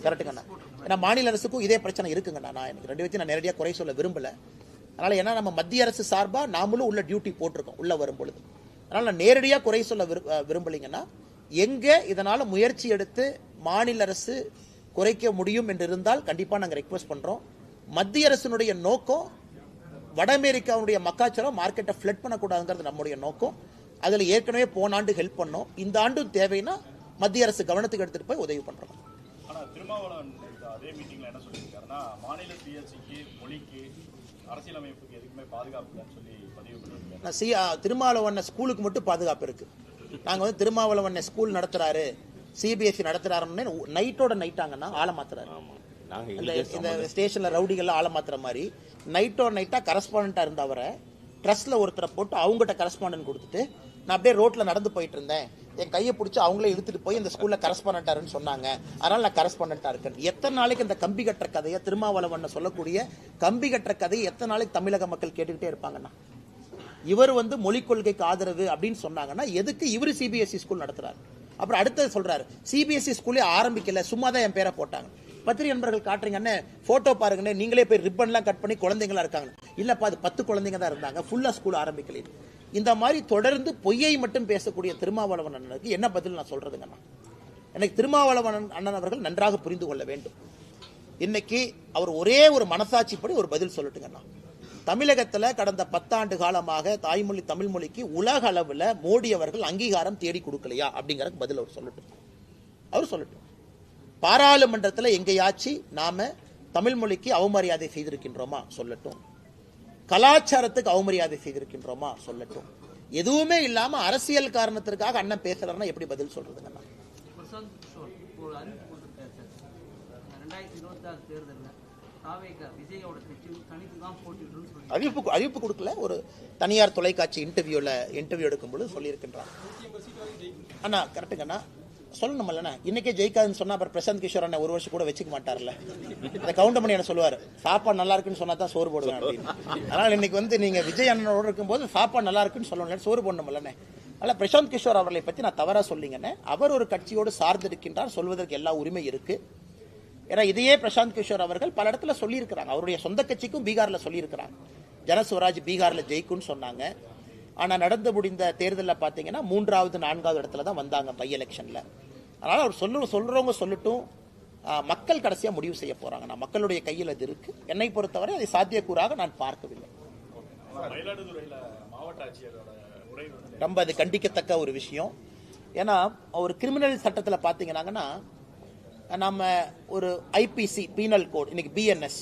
கரெக்டுங்கண்ணா. ஏன்னா மாநில அரசுக்கும் இதே பிரச்சனை இருக்குங்கண்ணா. நான் எனக்கு 2 வச்சு நான் நேரடியாக குறை சொல்ல விரும்பல. அதனால ஏன்னா நம்ம மத்திய அரசு சார்பாக நாமளும் உள்ள டியூட்டி போட்டிருக்கோம் உள்ள வரும்பொழுது. அதனால நான் நேரடியாக குறை சொல்ல விரும்பலைங்கன்னா, எங்க இதனால முயற்சி எடுத்து மாநில அரசு குறைக்க முடியும் என்று இருந்தால் கண்டிப்பா நாங்கள் ரெக்வஸ்ட் பண்றோம். மத்திய அரசினுடைய நோக்கம் வட அமெரிக்காவுடைய மக்காச்சோளம் மார்க்கெட்டை ஃபிளட் பண்ணக்கூடாதுங்கிறது நம்முடைய நோக்கம். அதில் ஏற்கனவே போன ஆண்டு ஹெல்ப் பண்ணோம். இந்த ஆண்டும் தேவைன்னா மத்திய அரசு கவனத்துக்கு எடுத்துட்டு போய் உதவி பண்றோம். ஆனால் திருமாவளவன் அதே மீட்டிங்ல என்ன சொல்லியிருக்காருன்னா, மாநில சுயாட்சிக்கு, மொழிக்கு, அரசியலமைப்புக்கு எதுக்குமே பாதுகாப்பு இல்லைன்னு சொல்லி பதிவு பண்ணிருக்காரு. திருமாவளவன் ஸ்கூலுக்கு மட்டும் பாதுகாப்பு இருக்கு. நாங்க வந்து திருமாவளவன் ஸ்கூல் நடத்துறாரு, சிபிஎஸ்சி நடத்துறாருன்னு நைட்டோட நைட்டாங்கன்னா ஆளை மாத்துறாரு. இந்த ஸ்டேஷன்ல ரவுடிகள்லாம் ஆளை மாத்துற மாதிரி நைட்டோட நைட்டா கரஸ்பாண்டா இருந்தவரை ட்ரஸ்ட்ல ஒருத்தரை போட்டு அவங்ககிட்ட கரஸ்பாண்டன்ட் கொடுத்துட்டு நான் அப்படியே ரோட்ல நடந்து போயிட்டு இருந்தேன், என் கையை பிடிச்சி அவங்களே இழுத்துட்டு போய் இந்த ஸ்கூல்ல கரஸ்பாண்டன்டாருன்னு சொன்னாங்க, அதனால நான் கரஸ்பாண்டன்டா இருக்கேன். எத்தனை நாளைக்கு இந்த கம்பி கட்டுற கதையை, திருமாவளவன் சொல்லக்கூடிய கம்பி கட்டுற கதையை எத்தனை நாளைக்கு தமிழக மக்கள் கேட்டுக்கிட்டே இருப்பாங்கன்னா? இவர் வந்து மொழிக் கொள்கைக்கு ஆதரவு அப்படின்னு சொன்னாங்கன்னா எதுக்கு இவர் சிபிஎஸ்இ ஸ்கூல் நடத்துறாரு? அப்புறம் அடுத்தது சொல்றாரு சிபிஎஸ்இ ஸ்கூலே ஆரம்பிக்கல, சும்மா தான் என் பேரை போட்டாங்க. பத்திரிகை நண்பர்கள் காட்டுறீங்கன்னு போட்டோ பாருங்கன்னு, நீங்களே போய் ரிப்பன்லாம் கட் பண்ணி குழந்தைங்களா இருக்காங்க. இல்லப்பா அது 10 குழந்தைங்க தான் இருந்தாங்க, ஃபுல்லா ஸ்கூல் ஆரம்பிக்கல. இந்த மாதிரி தொடர்ந்து பொய்யை மட்டும் பேசக்கூடிய திருமாவளவன் அண்ணனுக்கு என்ன பதில் நான் சொல்றதுங்கண்ணா? எனக்கு திருமாவளவன் அண்ணன் அவர்கள் நன்றாக புரிந்து கொள்ள வேண்டும். இன்னைக்கு அவர் ஒரே ஒரு மனசாட்சிப்படி ஒரு பதில் சொல்லட்டுங்கண்ணா. தமிழகத்துல கடந்த 10 ஆண்டு காலமாக தாய்மொழி தமிழ் மொழிக்கு உலக அளவில் மோடி அவர்கள் அங்கீகாரம் தேடி கொடுக்கலையா அப்படிங்கிற பதில் அவர் சொல்லட்டும். அவர் சொல்லட்டும். பாராளுமன்றத்தில் எங்கேயாச்சும் நாம தமிழ் மொழிக்கு அவமரியாதை செய்திருக்கின்றோமா சொல்லட்டும். கலாச்சாரத்துக்கு அவமரியாதை செய்திருக்கின்றோமா சொல்லட்டும். எதுவுமே இல்லாம அரசியல் காரணத்திற்காக அண்ணன் பேசுறாருன்னா எப்படி பதில் சொல்றதுங்கண்ணா? பிரசாந்த் கிஷோர் ஒரு அறிவிப்பு கொடுத்திருக்காரு சார். 2026 தேர்தலில் விஜயோட கட்சி தனித்து தான் போட்டிடுன்னு சொல்லி அறிவிப்பு கொடுக்கல. ஒரு தனியார் தொலைக்காட்சி இன்டர்வியூ எடுக்கும்போது சொல்லியிருக்கின்றார். அண்ணா கரெக்டுங்கண்ணா, சொல்லணும்லண்ணா. இன்னைக்கே ஜெயிக்காதுன்னு சொன்னா அப்புறம் பிரசாந்த் கிஷோர் அண்ணன் 1 வருஷம் கூட வச்சுக்க மாட்டார்ல. இந்த கவுண்டர் பண்ணி என்ன சொல்லுவாரு, சாப்பாடு நல்லா இருக்குன்னு சொன்னா தான் சோறு போடுவேன் அப்படின்னு. அதனால இன்னைக்கு வந்து நீங்க விஜய் அண்ணனோட இருக்கும்போது சாப்பாடு நல்லா இருக்குன்னு சொல்லணும், சோறு போடணும்லண்ணே. அதனால பிரசாந்த் கிஷோர் அவர்களை பத்தி நான் தவறா சொல்லிங்கண்ணே. அவர் ஒரு கட்சியோடு சார்ந்திருக்கின்றார், சொல்வதற்கு எல்லா உரிமை இருக்கு. ஏன்னா இதையே பிரசாந்த் கிஷோர் அவர்கள் பல இடத்துல சொல்லியிருக்கிறாங்க. அவருடைய சொந்த கட்சிக்கும் பீகார்ல சொல்லியிருக்கிறாங்க, ஜனஸ்வராஜ் பீகார்ல ஜெயிக்கும்னு சொன்னாங்க. ஆனா நடந்து முடிந்த தேர்தலில் பாத்தீங்கன்னா 3வது 4வது இடத்துல தான் வந்தாங்க பை எலெக்ஷன்ல. அதனால அவர் சொல்றவங்க சொல்லட்டும், மக்கள் கடைசியா முடிவு செய்ய போறாங்க. நான் மக்களுடைய கையில் அது இருக்கு. என்னை பொறுத்தவரை அதை சாத்தியக்கூறாக நான் பார்க்கவில்லை. ரொம்ப அது கண்டிக்கத்தக்க ஒரு விஷயம். ஏன்னா ஒரு கிரிமினல் சட்டத்தில் பாத்தீங்கன்னா நம்ம ஒரு ஐபிசி பீனல் கோட் இன்னைக்கு பிஎன்எஸ்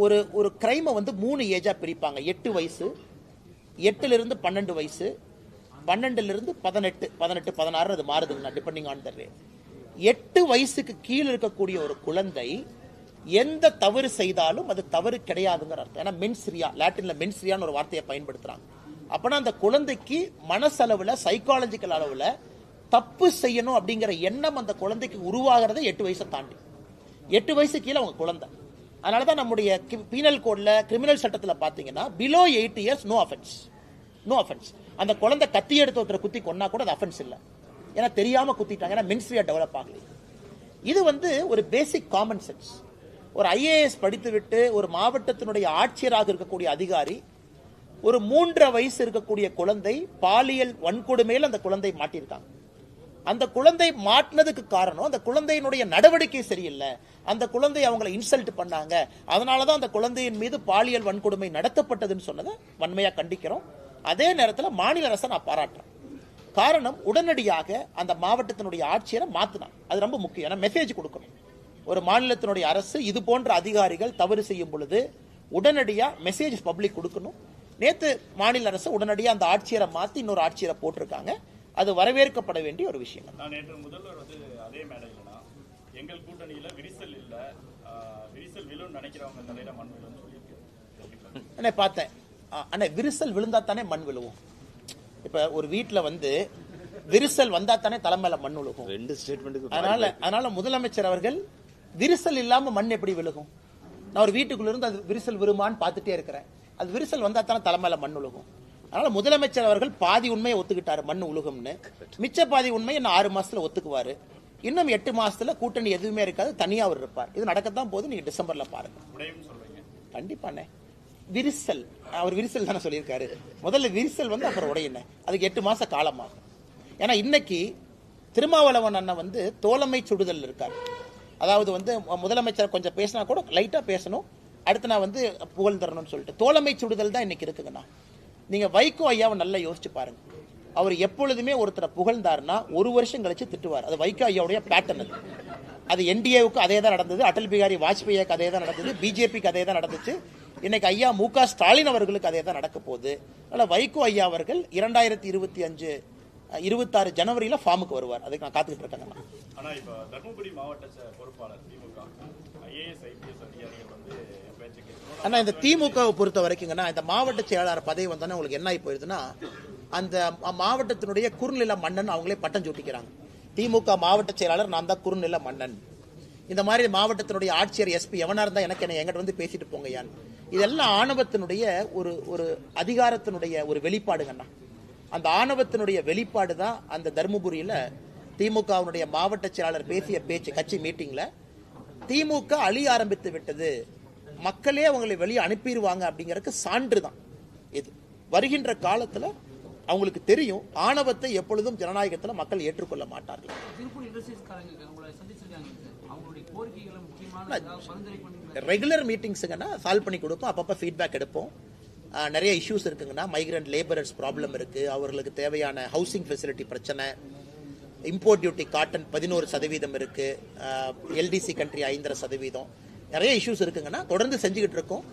ஒரு கிரைமை வந்து 3 ஏஜா பிரிப்பாங்க. 8 வயசு, 8லிருந்து 12 வயசு, 12லிருந்து 18, 16 அது மாறுதுங்க டிபெண்டிங் ஆன் த ரேட். 8 வயசுக்கு கீழே இருக்கக்கூடிய ஒரு குழந்தை எந்த தவறு செய்தாலும் அது தவறு கிடையாதுங்கிற அர்த்தம். ஏன்னா மென்ஸ்ரியா, லாட்டின்ல மென்ஸ்ரியான்னு ஒரு வார்த்தையை பயன்படுத்துறாங்க. அப்பனா அந்த குழந்தைக்கு மனசளவுல சைக்காலஜிக்கல் அளவுல தப்பு செய்யணும் அப்படிங்கிற எண்ணம் அந்த குழந்தைக்கு உருவாகிறத 8 வயசை தாண்டி. 8 வயசு கீழே அவங்க குழந்தை. அதனாலதான் நம்முடைய பீனல் கோட்ல கிரிமினல் சட்டத்தில் பாத்தீங்கன்னா பிலோ 8 இயர்ஸ் நோ அஃபென்ஸ். அந்த குழந்தை கத்தி எடுத்து ஒருத்தரை குத்தி கொன்னா கூட அது அஃபென்ஸ் இல்லை, ஏன்னா தெரியாம குத்திட்டாங்க, ஏன்னா மென்ஸ்ரியா டெவலப் ஆகல. இது வந்து ஒரு பேசிக் காமன் சென்ஸ். ஒரு ஐஏஎஸ் படித்துவிட்டு ஒரு மாவட்டத்தினுடைய ஆட்சியராக இருக்கக்கூடிய அதிகாரி ஒரு 3.5 வயசு இருக்கக்கூடிய குழந்தை பாலியல் வன்கொடுமையில் அந்த குழந்தை மாட்டியிருக்காங்க. அந்த குழந்தை மாட்டினதுக்கு காரணம் அந்த குழந்தையினுடைய நடவடிக்கை சரியில்லை, அந்த குழந்தை அவங்களை இன்சல்ட் பண்ணாங்க, அதனாலதான் அந்த குழந்தையின் மீது பாலியல் வன்கொடுமை நடத்தப்பட்டதுன்னு சொன்னதை வன்மையா கண்டிக்கிறோம். அதே நேரத்தில் மாநில அரசை நான் பாராட்டுறேன். காரணம் உடனடியாக அந்த மாவட்டத்தினுடைய ஆட்சியரை மாத்தினாங்க. அது ரொம்ப முக்கியம். ஏன்னா மெசேஜ் கொடுக்கணும். ஒரு மாநிலத்தினுடைய அரசு இது போன்ற அதிகாரிகள் தவறு செய்யும் பொழுது உடனடியா மெசேஜ் பப்ளிக் கொடுக்கணும். நேத்து மாநில அரசு உடனடியா அந்த ஆட்சியரை மாத்தி இன்னொரு ஆட்சியரை போட்டிருக்காங்க. அது வரவேற்கப்பட வேண்டிய ஒரு விஷயம். நான் நேற்று முதல்வர் வந்து அதே மேடையிலனா எங்கள் கூட்டணியில விரிசல் இல்ல, விரிசல் விழுன்னு நினைக்கிறவங்க தலையில மண் விழுன்னு சொல்லியிருக்கேன். அண்ணே பார்த்தேன் அண்ணே, விரிசல் விழுந்தா தானே மண் விழுவும். இப்ப ஒரு வீட்டுல வந்து விரிசல் வந்தா தானே தலைமையில மண் விழுகும். 2 ஸ்டேட்மெண்ட்டுக்கு அதனால முதலமைச்சர் அவர்கள் விரிசல் இல்லாம மண் எப்படி விழுகும்? நான் ஒரு வீட்டுக்குள்ள இருந்து அது விரிசல் விழுமான்னு பார்த்துட்டே இருக்கிறேன். அது விரிசல் வந்தா தானே தலைமையில மண் விழுகும். அதனால முதலமைச்சர் அவர்கள் பாதி உண்மையை ஒத்துக்கிட்டாரு மண் உலகம்னு, மிச்ச பாதி உண்மையை இன்னும் 6 மாசத்துல ஒத்துக்குவாரு. இன்னும் 8 மாசத்துல கூட்டணி எதுவுமே இருக்காது, தனியா அவர் இருப்பார். இது நடக்கத்தான் போது, நீங்க டிசம்பர்ல பாருங்க. கண்டிப்பாண்ணே விரிசல், அவர் விரிசல் தானே சொல்லியிருக்காரு. முதல்ல விரிசல் வந்து அப்புறம் உடையின, அதுக்கு 8 மாச காலமாகும். ஏன்னா இன்னைக்கு திருமாவளவன் அண்ணன் வந்து தோழமை சுடுதல் இருக்காரு. அதாவது வந்து முதலமைச்சர் கொஞ்சம் பேசினா கூட லைட்டா பேசணும், அடுத்து நான் வந்து புகழ் தரணும்னு சொல்லிட்டு தோழமை சுடுதல் தான் இன்னைக்கு இருக்குங்கண்ணா. நீங்க வைகோ ஐயாவை நல்லா யோசிச்சு பாருங்க. அவர் எப்பொழுதுமே ஒருத்தரை புகழ்ந்தாருன்னா ஒரு வருஷம் கழிச்சு திட்டுவார். அது வைகோ ஐயாவுடைய பேட்டர்ன். அது என்டிஏவுக்கு அதே தான் நடந்தது, அடல் பிகாரி வாஜ்பேயிக்கு அதே தான் நடந்தது, பிஜேபிக்கு அதே தான் நடந்துச்சு, இன்னைக்கு ஐயா மு.க. ஸ்டாலின் அவர்களுக்கு அதே தான் நடக்க போகுது. அதனால் வைகோ ஐயா அவர்கள் 2025 26 ஜனவரியில் ஃபார்முக்கு வருவார். அதுக்கு நான் காத்துக்கிட்டு இருக்கேன். ஆனா இப்ப தர்மபுரி மாவட்ட பொறுப்பாளர் திமுக IAS IPS அதிகாரிகள் வந்து பேச்சுக்கு ஆனால் இந்த திமுகவை பொறுத்த வரைக்குங்கன்னா இந்த மாவட்ட செயலாளர் பதவி வந்தோன்னா உங்களுக்கு என்ன ஆகி போயிருதுன்னா அந்த மாவட்டத்தினுடைய குறுநில மன்னன் அவங்களே பட்டம் சூட்டிக்கிறாங்க. திமுக மாவட்ட செயலாளர் நான் தான் குறுநில மன்னன். இந்த மாதிரி மாவட்டத்தினுடைய ஆட்சியர் எஸ்பி எவனா இருந்தா எனக்கு என்ன எங்கிட்ட வந்து பேசிட்டு போங்க யான். இதெல்லாம் ஆணவத்தினுடைய ஒரு அதிகாரத்தினுடைய ஒரு வெளிப்பாடுங்கண்ணா. அந்த ஆணவத்தினுடைய வெளிப்பாடு தான் அந்த தர்மபுரியில திமுகவுடைய மாவட்ட செயலாளர் பேசிய பேச்சு கட்சி மீட்டிங்ல திமுக அழிய ஆரம்பித்து விட்டது, மக்களே அவங்களை வெளியே அனுப்பிடுவாங்க அப்படிங்கறதுக்கு சான்று தான் இது. வருகின்ற காலத்துல அவங்களுக்கு தெரியும் ஆணவத்தை எப்பொழுதும் ஜனநாயகத்தில் மக்கள் ஏற்றுக்கொள்ள மாட்டார்கள். திருப்பூர் இண்டஸ்ட்ரீஸ்காரங்க உங்களை சந்திச்சிருக்காங்க சார், அவங்களுடைய கோரிக்கைகளை முக்கியமான பரிந்துரை பண்ணி ரெகுலர் மீட்டிங்ஸுங்கன்னா சால்வ் பண்ணி கொடுப்போம், அப்பப்போ ஃபீட்பேக் எடுப்போம். நிறைய இஷ்யூஸ் இருக்குங்கன்னா மைக்ரண்ட் லேபரர்ஸ் ப்ராப்ளம் இருக்கு, அவர்களுக்கு தேவையான ஹவுசிங் ஃபெசிலிட்டி பிரச்சனை, இம்போர்ட் டியூட்டி காட்டன் 11% இருக்கு, LDC கண்ட்ரி 5.5%, நிறைய இஷ்யூஸ் இருக்குங்கன்னா தொடர்ந்து செஞ்சுக்கிட்டு இருக்கோம்.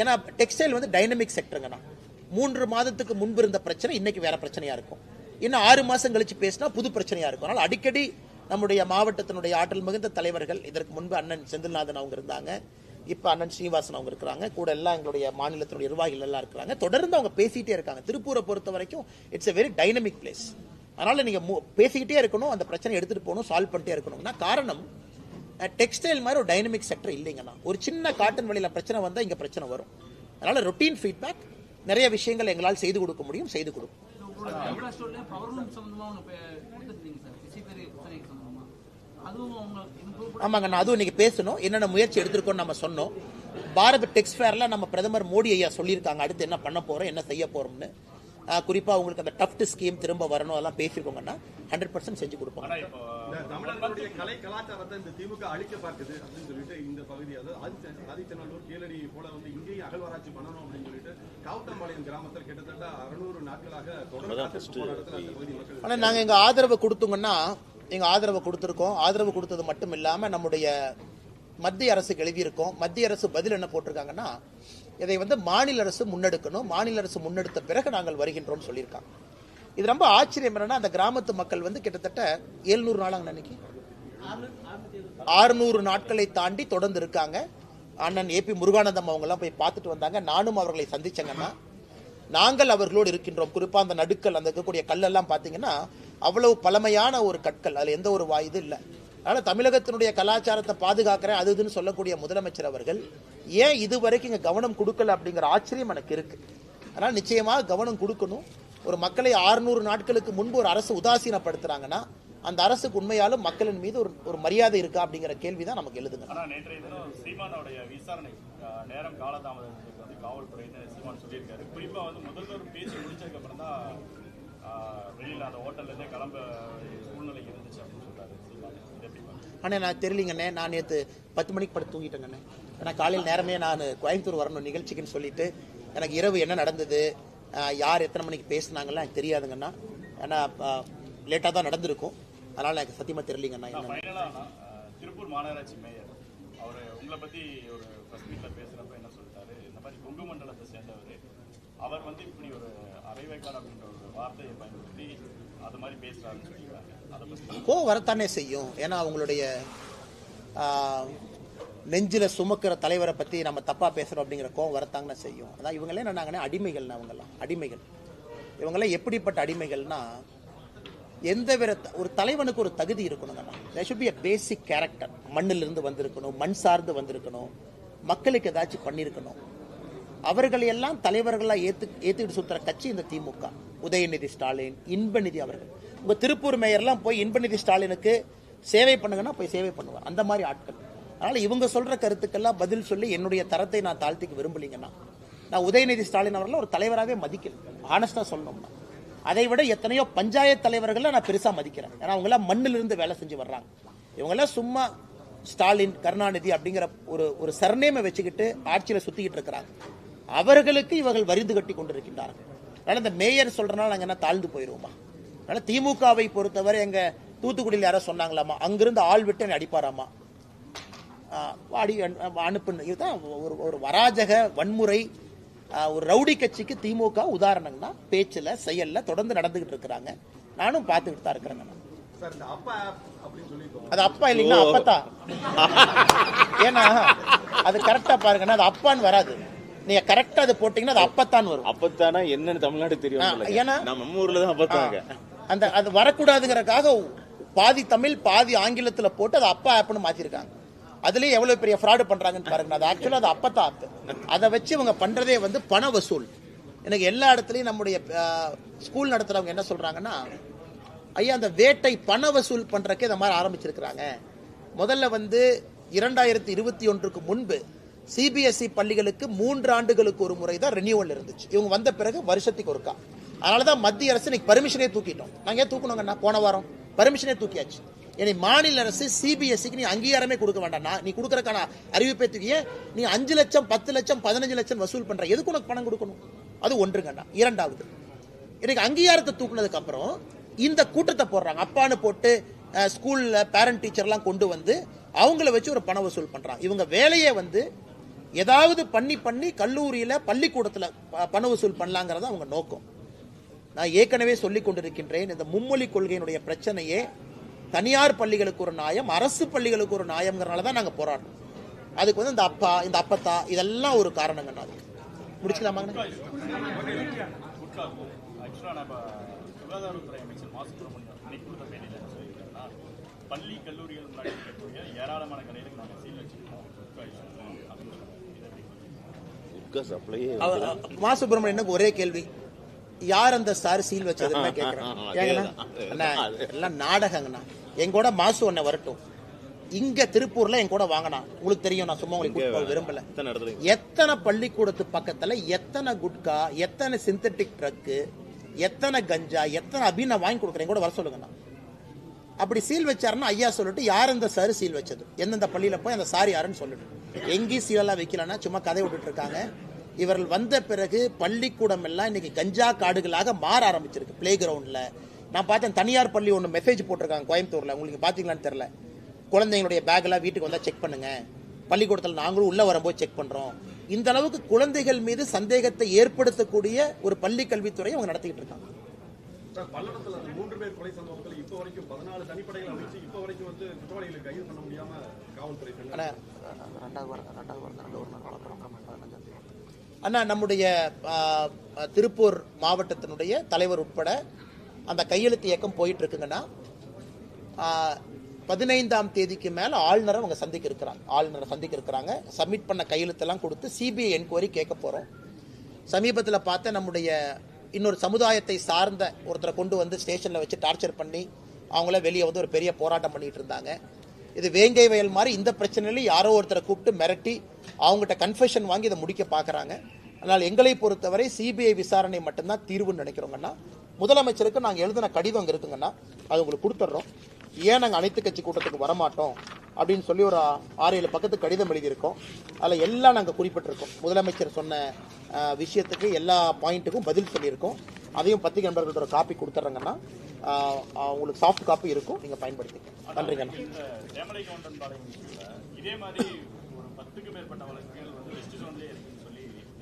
ஏன்னா டெக்ஸ்டைல் வந்து டைனமிக் செக்டருங்கண்ணா. 3 மாதத்துக்கு முன்பு இருந்த பிரச்சனை இன்னைக்கு வேற பிரச்சனையா இருக்கும், இன்னும் 6 மாசம் கழிச்சு பேசினா புது பிரச்சனையா இருக்கும். அதனால அடிக்கடி நம்முடைய மாவட்டத்தினுடைய ஆற்றல் மிகுந்த தலைவர்கள், இதற்கு முன்பு அண்ணன் செந்தில்நாதன் அவங்க இருந்தாங்க, இப்ப அண்ணன் ஸ்ரீனிவாசன் அவங்க இருக்கிறாங்க, கூட எல்லாம் எங்களுடைய மாநிலத்தினுடைய நிர்வாகிகள் எல்லாம் இருக்கிறாங்க, தொடர்ந்து அவங்க பேசிட்டே இருக்காங்க. திருப்பூரை பொறுத்த வரைக்கும் it's a very dynamic place. அதனால நீங்க பேசிக்கிட்டே இருக்கணும், அந்த பிரச்சனை எடுத்துட்டு போகணும், சால்வ் பண்ணிட்டே இருக்கணும்னா காரணம் டெக்ஸ்டைல் மாதிரி ஒரு டைனமிக் செக்டர் இல்லைங்கண்ணா. ஒரு சின்ன காட்டன் வழியில பிரச்சனை வந்தா இங்க பிரச்சனை வரும். அதனால ரொட்டீன் ஃபீட்பேக், நிறைய விஷயங்கள் எங்களால் செய்து கொடுக்க முடியும், செய்து கொடுக்கும். ஆமாங்கண்ணா, அதுவும் இன்னைக்கு பேசணும், என்னென்ன முயற்சி எடுத்திருக்கோம் நம்ம சொன்னோம். பாரத் டெக்ஸ் ஃபேர்ல நம்ம பிரதமர் மோடி ஐயா சொல்லியிருக்காங்க அடுத்து என்ன பண்ண போறோம், என்ன செய்ய போறோம்னு. குறிப்பா உங்களுக்கு அந்த டஃப்ட் ஸ்கீம் திரும்ப வரணும், அதெல்லாம் பேசிருக்கோங்கன்னா 100% செஞ்சு கொடுப்போம். தமிழர்களுடைய கலை கலாச்சாரத்தை இந்த திமுக அழிக்க பார்க்குது அப்படின்னு சொல்லிட்டு இந்த பகுதியாவது ஆதிச்சநல்லூர் கீழடி போல வந்து இங்கேயும் அகழ்வாராய்ச்சி பண்ணணும் அப்படின்னு சொல்லிட்டு காவுத்தம்பாளையம் கிராமத்தில் கிட்டத்தட்ட 600 நாட்களாக தொடர்ந்து. ஆனா நாங்க எங்க ஆதரவு கொடுத்தோங்கன்னா எங்க ஆதரவு கொடுத்திருக்கோம். ஆதரவு கொடுத்தது மட்டும் இல்லாம நம்முடைய மத்திய அரசுக்கு எழுதியிருக்கோம். மத்திய அரசு பதில் என்ன போட்டிருக்காங்கன்னா இதை வந்து மாநில அரசு முன்னெடுக்கணும், மாநில அரசு முன்னெடுத்த பிறகு நாங்கள் வருகின்றோம் சொல்லியிருக்காங்க. இது ரொம்ப ஆச்சரியம் என்னன்னா அந்த கிராமத்து மக்கள் வந்து கிட்டத்தட்ட 700 நாளாங்க அன்னைக்கு 600 நாட்களை தாண்டி தொடர்ந்து இருக்காங்க. அண்ணன் AP முருகானந்தம் அவங்க எல்லாம் போய் பார்த்துட்டு வந்தாங்க, நானும் அவர்களை சந்திச்சேங்கன்னா நாங்கள் அவர்களோடு இருக்கின்றோம். குறிப்பா அந்த நடுக்கல், அந்த இருக்கக்கூடிய கல்லெல்லாம் பார்த்தீங்கன்னா அவ்வளவு பழமையான ஒரு கற்கள், அதுல எந்த ஒரு இது இல்லை. அதனால தமிழகத்தினுடைய கலாச்சாரத்தை பாதுகாக்கிறேன் அது இதுன்னு சொல்லக்கூடிய முதலமைச்சர் அவர்கள் ஏன் இதுவரைக்கும் இங்க கவனம் கொடுக்கல அப்படிங்கிற ஆச்சரியம் எனக்கு இருக்கு. அதனால நிச்சயமாக கவனம் கொடுக்கணும். ஒரு மக்களை 600 நாட்களுக்கு முன்பு ஒரு அரசு உதாசீனப்படுத்துறாங்கன்னா அந்த அரசுக்கு உண்மையாலும் மக்களின் மீது ஒரு மரியாதை இருக்கா அப்படிங்கிற கேள்விதான் நமக்கு எழுதுங்க. ஆனா நேற்றைய தினம் சீமானுடைய விசாரணை நேரம் காலதாமதத்துக்கு வந்து காவல்துறையினர் சீமான் சொல்லியிருக்காரு. குறிப்பா வந்து முதல்வர் பேசி முடிச்சதுக்கு அப்புறம் தான் வெளியில அந்த ஹோட்டல்ல இருந்தே கிளம்ப சூழ்நிலை இருந்துச்சு அப்படின்னு சொல்றாரு சீமான். அண்ணே நான் தெரியலங்கண்ணே, நான் நேற்று 10 மணிக்கு படுத்து தூங்கிட்டேங்கண்ணே. ஏன்னா காலையில் நேரமே நான் கோயம்புத்தூர் வரணும் நிகழ்ச்சிக்குன்னு சொல்லிட்டு எனக்கு இரவு என்ன நடந்தது, யார் எத்தனை மணிக்கு பேசினாங்கலாம் எனக்கு தெரியாதுங்கண்ணா. ஏன்னா லேட்டாக தான் நடந்திருக்கும், அதனால எனக்கு சத்தியமா தெரியலங்கண்ணா. திருப்பூர் மாநகராட்சி மேயர் அவர் உங்களை பத்தி ஒரு ஃபர்ஸ்ட் மீட்ல பேசுறப்ப என்ன சொல்லிட்டாரு, இந்த மாதிரி கொங்கு மண்டலத்தை சேர்ந்தவர், அவர் வந்து இப்படி ஒரு அரைவேக்காடு அப்படின்ற ஒரு வார்த்தையை பயன்படுத்தி அது மாதிரி பேசுறாருன்னு சொல்லிக்கிறாங்க. அதை பத்தி கோவம் வரத்தானே செய்யும். ஏன்னா அவங்களுடைய நெஞ்சில சுமக்கிற தலைவரை பத்தி நம்ம தப்பா பேசுறோம் அப்படிங்கிற கோவம் வரத்தாங்கன்னு செய்யும். அதான் இவங்களே என்னன்னாங்கன்னா அடிமைகள், அவங்கெல்லாம் அடிமைகள். இவங்கெல்லாம் எப்படிப்பட்ட அடிமைகள்னா எந்த வித ஒரு தலைவனுக்கு ஒரு தகுதி இருக்கணுங்கண்ணா. They should be a basic character. மண்ணிலிருந்து வந்திருக்கணும், மண் சார்ந்து வந்திருக்கணும், மக்களுக்கு ஏதாச்சும் பண்ணியிருக்கணும். அவர்களை எல்லாம் தலைவர்களா ஏத்துக்கிட்டு சுத்துற கட்சி இந்த திமுக. உதயநிதி ஸ்டாலின், இன்பநிதி அவர்கள். உங்க திருப்பூர் மேயர்லாம் போய் இன்பநிதி ஸ்டாலினுக்கு சேவை பண்ணுங்கன்னா போய் சேவை பண்ணுவார், அந்த மாதிரி ஆட்கள். அதனால இவங்க சொல்ற கருத்துக்கெல்லாம் பதில் சொல்லி என்னுடைய தரத்தை நான் தாழ்த்திக்க விரும்பலீங்கன்னா நான் உதயநிதி ஸ்டாலின் அவர்கள் ஒரு தலைவராகவே மதிக்கல. ஆனஸ்டா சொல்லணும்னா அதை விட எத்தனையோ பஞ்சாயத்து தலைவர்களை நான் பெருசா மதிக்கிறேன். ஏன்னா அவங்க எல்லாம் மண்ணிலிருந்து வேலை செஞ்சு வர்றாங்க. இவங்க எல்லாம் சும்மா ஸ்டாலின், கருணாநிதி அப்படிங்கிற ஒரு சர்நேமை வச்சுக்கிட்டு ஆட்சியில சுத்திக்கிட்டு இருக்கிறாங்க. அவர்களுக்கு இவர்கள் வரிந்து கட்டி கொண்டிருக்கின்றார்கள். அதனால இந்த மேயர் சொல்றதுனால நாங்கள் என்ன தாழ்ந்து போயிடுவோமா? அதனால திமுகவை பொறுத்தவரை எங்க தூத்துக்குடியில் யாரோ சொன்னாங்களாமா, அங்கிருந்து ஆள் விட்டு என்னை அடிப்பாராமா, அனுப்புன்னு. இதுதான் ஒரு வராஜக வன்முறை, ஒரு ரவுடி கட்சிக்கு திமுக உதாரணம்னா பேச்சுல செயல்ல தொடர்ந்து நடந்துகிட்டு இருக்கிறாங்க. நானும் பார்த்துக்கிட்டு தான் இருக்கிறேங்க. அது அப்பா இல்லைன்னா அப்பத்தா. ஏன்னா அது கரெக்டா பாருங்கன்னா அது அப்பான்னு வராது, நீங்க கரெக்டா அது போட்டீங்கன்னா அது அப்பத்தான் வரும். அப்பத்தானா என்னன்னு தமிழ்நாடு தெரியும். ஏன்னா நம்ம ஊர்ல தான் அப்பத்தாங்க. அந்த அது வரக்கூடாதுங்கிறதுக்காக பாதி தமிழ் பாதி ஆங்கிலத்துல போட்டு அது அப்பா ஆப்னு மாத்திருக்காங்க. அதுலயே எவ்வளவு பெரிய ஃப்ராடு பண்றாங்கன்னு பாருங்க. அது ஆக்சுவலா அது அப்பத்தா ஆப். அதை வச்சு இவங்க பண்றதே வந்து பண வசூல். எனக்கு எல்லா இடத்துலயும் நம்முடைய ஸ்கூல் நடத்துறவங்க என்ன சொல்றாங்கன்னா, ஐயா அந்த வேட்டை பண வசூல் பண்றதுக்கு இந்த மாதிரி ஆரம்பிச்சிருக்கிறாங்க. முதல்ல வந்து 2021க்கு முன்பு சிபிஎஸ்இ பள்ளிகளுக்கு 3 ஆண்டுகளுக்கு ஒரு முறை தான் ரெனியூவல் இருந்துச்சு. இவங்க வந்த பிறகு வருஷத்துக்கு ஒருக்கா. அதனாலதான் மத்திய அரசு இன்னைக்கு பர்மிஷனே தூக்கிட்டோம். நாங்க ஏன் தூக்கணுங்கன்னா போன வாரம் பர்மிஷனே தூக்கியாச்சு. இனி மாநில அரசு சிபிஎஸ்இக்கு நீ அங்கீகாரமே கொடுக்க வேண்டாம், நீ கொடுக்கறதுக்கான அறிவிப்பை தூக்கிய நீ 5 லட்சம் 10 லட்சம் 15 லட்சம் வசூல் பண்ற, எதுக்கு உனக்கு பணம் கொடுக்கணும்? அது ஒன்றுங்கண்ணா. இரண்டாவது, இன்னைக்கு அங்கீகாரத்தை தூக்குனதுக்கு அப்புறம் இந்த கூட்டத்தை போடுறாங்க. அப்பான்னு போட்டு ஸ்கூல்ல பேரண்ட் டீச்சர்லாம் கொண்டு வந்து அவங்கள வச்சு ஒரு பண வசூல் பண்றாங்க. இவங்க வேலையை வந்து ஏதாவது பண்ணி கல்லூரியில பள்ளிக்கூடத்துல பண வசூல் பண்ணலாங்கிறத அவங்க நோக்கம். நான் ஏற்கனவே சொல்லிக் கொண்டிருக்கின்றேன், இந்த மும்மொழி கொள்கையினுடைய பிரச்சனையே தனியார் பள்ளிகளுக்கு ஒரு நியாயம், அரசு பள்ளிகளுக்கு ஒரு நியாயம்ங்கிறனால தான் நாங்க போராடுறோம். அதுக்கு வந்து இந்த அப்பா இந்த அப்பத்தா இதெல்லாம் ஒரு காரணங்கண்ணா. முடிச்சுக்கலாமாங்க? சுகாதாரத்துறை அமைச்சர் மா சுப்பிரமணியன் இன்னைக்கு கொடுத்த பேட்டியில் என்ன சொல்லியிருக்காருன்னா, பள்ளி கல்லூரிகள் முன்னாடி இருக்கக்கூடிய ஏராளமான கடைகளுக்கு நாங்கள் சீல் வச்சிருக்கோம். மா சுப்பிரமணியனுக்கு ஒரே கேள்வி, யார் அந்த சார் சீல் வச்சதுன்னு கேட்கிறேன். எல்லாம் நாடகங்கண்ணா. எங்கூட மாசு ஒன்ன வரட்டும், இங்க திருப்பூர்ல என் கூட வாங்கினா உங்களுக்கு தெரியும். நான் சும்மா உங்களுக்கு விரும்பல. எத்தனை பள்ளிக்கூடத்து பக்கத்துல எத்தனை குட்கா, எத்தனை சிந்தட்டிக் ட்ரக்கு, எத்தனை கஞ்சா, எத்தனை அபின் வாங்கி கொடுக்குறேன், கூட வர சொல்லுங்கண்ணா. அப்படி சீல் வச்சாருன்னா ஐயா சொல்லிட்டு யார் இந்த சார் சீல் வச்சது, எந்தெந்த பள்ளியில போய் அந்த சார் யாருன்னு சொல்லிட்டு. எங்கேயும் சீலெல்லாம் வைக்கலன்னா சும்மா கதை விட்டுட்டு இருக்காங்க. இவர்கள் வந்த பிறகு பள்ளிக்கூடம் எல்லாம் இன்னைக்கு கஞ்சா காடுகளாக மாற ஆரம்பிச்சிருக்கு. பிளே கிரவுண்ட்ல நான் பார்த்தேன், தனியார் பள்ளி ஒன்று மெசேஜ் போட்டிருக்காங்க கோயம்புத்தூர்ல, உங்களுக்கு பாத்தீங்களான்னு தெரியல. குழந்தைங்களுடைய பேக்லாம் வீட்டுக்கு வந்தா செக் பண்ணுங்க, பள்ளிக்கூடத்தில் நாங்களும் உள்ள வரும்போது செக் பண்றோம். இந்த அளவுக்கு குழந்தைகள் மீது சந்தேகத்தை ஏற்படுத்தக்கூடிய ஒரு பள்ளி கல்வித்துறையை அவங்க நடத்திக்கிட்டு இருக்காங்க. பல்லடத்துல 3 பேர் கொலை சம்பவத்தில் இப்ப வரைக்கும் 14 தனிப்படைகள் அமைச்சு இப்ப வரைக்கும் வந்து குற்றவாளிகளை கைது பண்ண முடியாம காவல்துறை. அண்ணா, நம்முடைய திருப்பூர் மாவட்டத்தினுடைய தலைவர் உட்பட அந்த கையெழுத்து இயக்கம் போயிட்டு இருக்குங்கன்னா, 15ஆம் தேதிக்கு மேல ஆளுநரை அவங்க சந்திக்க இருக்கிறாங்க. சப்மிட் பண்ண கையெழுத்தெல்லாம் கொடுத்து சிபிஐ என்கொயரி கேட்க போறோம். சமீபத்தில் பார்த்த நம்முடைய இன்னொரு சமுதாயத்தை சார்ந்த ஒருத்தரை கொண்டு வந்து ஸ்டேஷன்ல வச்சு டார்ச்சர் பண்ணி அவங்கள வெளியே வந்து ஒரு பெரிய போராட்டம் பண்ணிட்டு இருந்தாங்க. இது வேங்கை வயல் மாதிரி இந்த பிரச்சனையில யாரோ ஒருத்தரை கூப்பிட்டு மிரட்டி அவங்ககிட்ட கன்ஃபெஷன் வாங்கி இதை முடிக்க பார்க்கறாங்க. அதனால் எங்களை பொறுத்தவரை சிபிஐ விசாரணை மட்டும்தான் தீர்வுன்னு நினைக்கிறோங்கன்னா. முதலமைச்சருக்கு நாங்கள் எழுதின கடிதம் அங்கே இருக்குங்கன்னா அது உங்களுக்கு கொடுத்துட்றோம். ஏன் நாங்கள் அனைத்து கட்சி கூட்டத்துக்கு வரமாட்டோம் அப்படின்னு சொல்லி ஒரு 6-7 பக்கத்துக்கு கடிதம் எழுதியிருக்கோம். அதில் எல்லாம் நாங்கள் குறிப்பிட்டிருக்கோம். முதலமைச்சர் சொன்ன விஷயத்துக்கு எல்லா பாயிண்ட்டுக்கும் பதில் சொல்லியிருக்கோம். அதையும் பத்திரிகை நண்பர்களோட ஒரு காப்பி கொடுத்துட்றாங்கன்னா உங்களுக்கு சாஃப்ட் காப்பி இருக்கும், நீங்கள் பயன்படுத்திக்கலாம். நன்றிங்கண்ணா.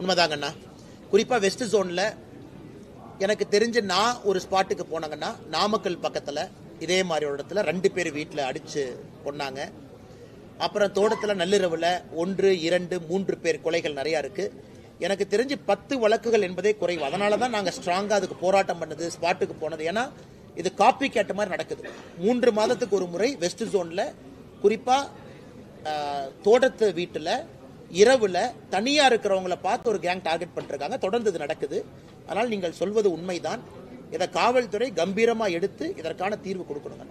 உண்மைதாங்கண்ணா. குறிப்பாக வெஸ்ட் ஜோனில் எனக்கு தெரிஞ்சு நான் ஒரு ஸ்பாட்டுக்கு போனாங்கன்னா, நாமக்கல் பக்கத்தில் இதே மாதிரி ஒரு இடத்துல 2 பேர் வீட்டில் அடித்து கொண்டாங்க. அப்புறம் தோட்டத்தில் நள்ளிரவில் 1, 2, 3 பேர் கொலைகள் நிறையா இருக்குது. எனக்கு தெரிஞ்சு 10 வழக்குகள் என்பதே குறைவு. அதனால தான் நாங்கள் ஸ்ட்ராங்காக அதுக்கு போராட்டம் பண்ணது, ஸ்பாட்டுக்கு போனது. ஏன்னா இது காப்பி கேட்ட மாதிரி நடக்குது. 3 மாதத்துக்கு ஒரு முறை வெஸ்ட் ஜோனில் குறிப்பாக தோட்டத்து வீட்டில் இரவுல தனியா இருக்கிறவங்களை பார்த்து ஒரு கேங் டார்கெட் பண்ணிருக்காங்க. தொடர்ந்து இது நடக்குது. அதனால் நீங்கள் சொல்வது உண்மைதான். இதை காவல்துறை கம்பீரமா எடுத்து இதற்கான தீர்வு கொடுக்கணுங்க.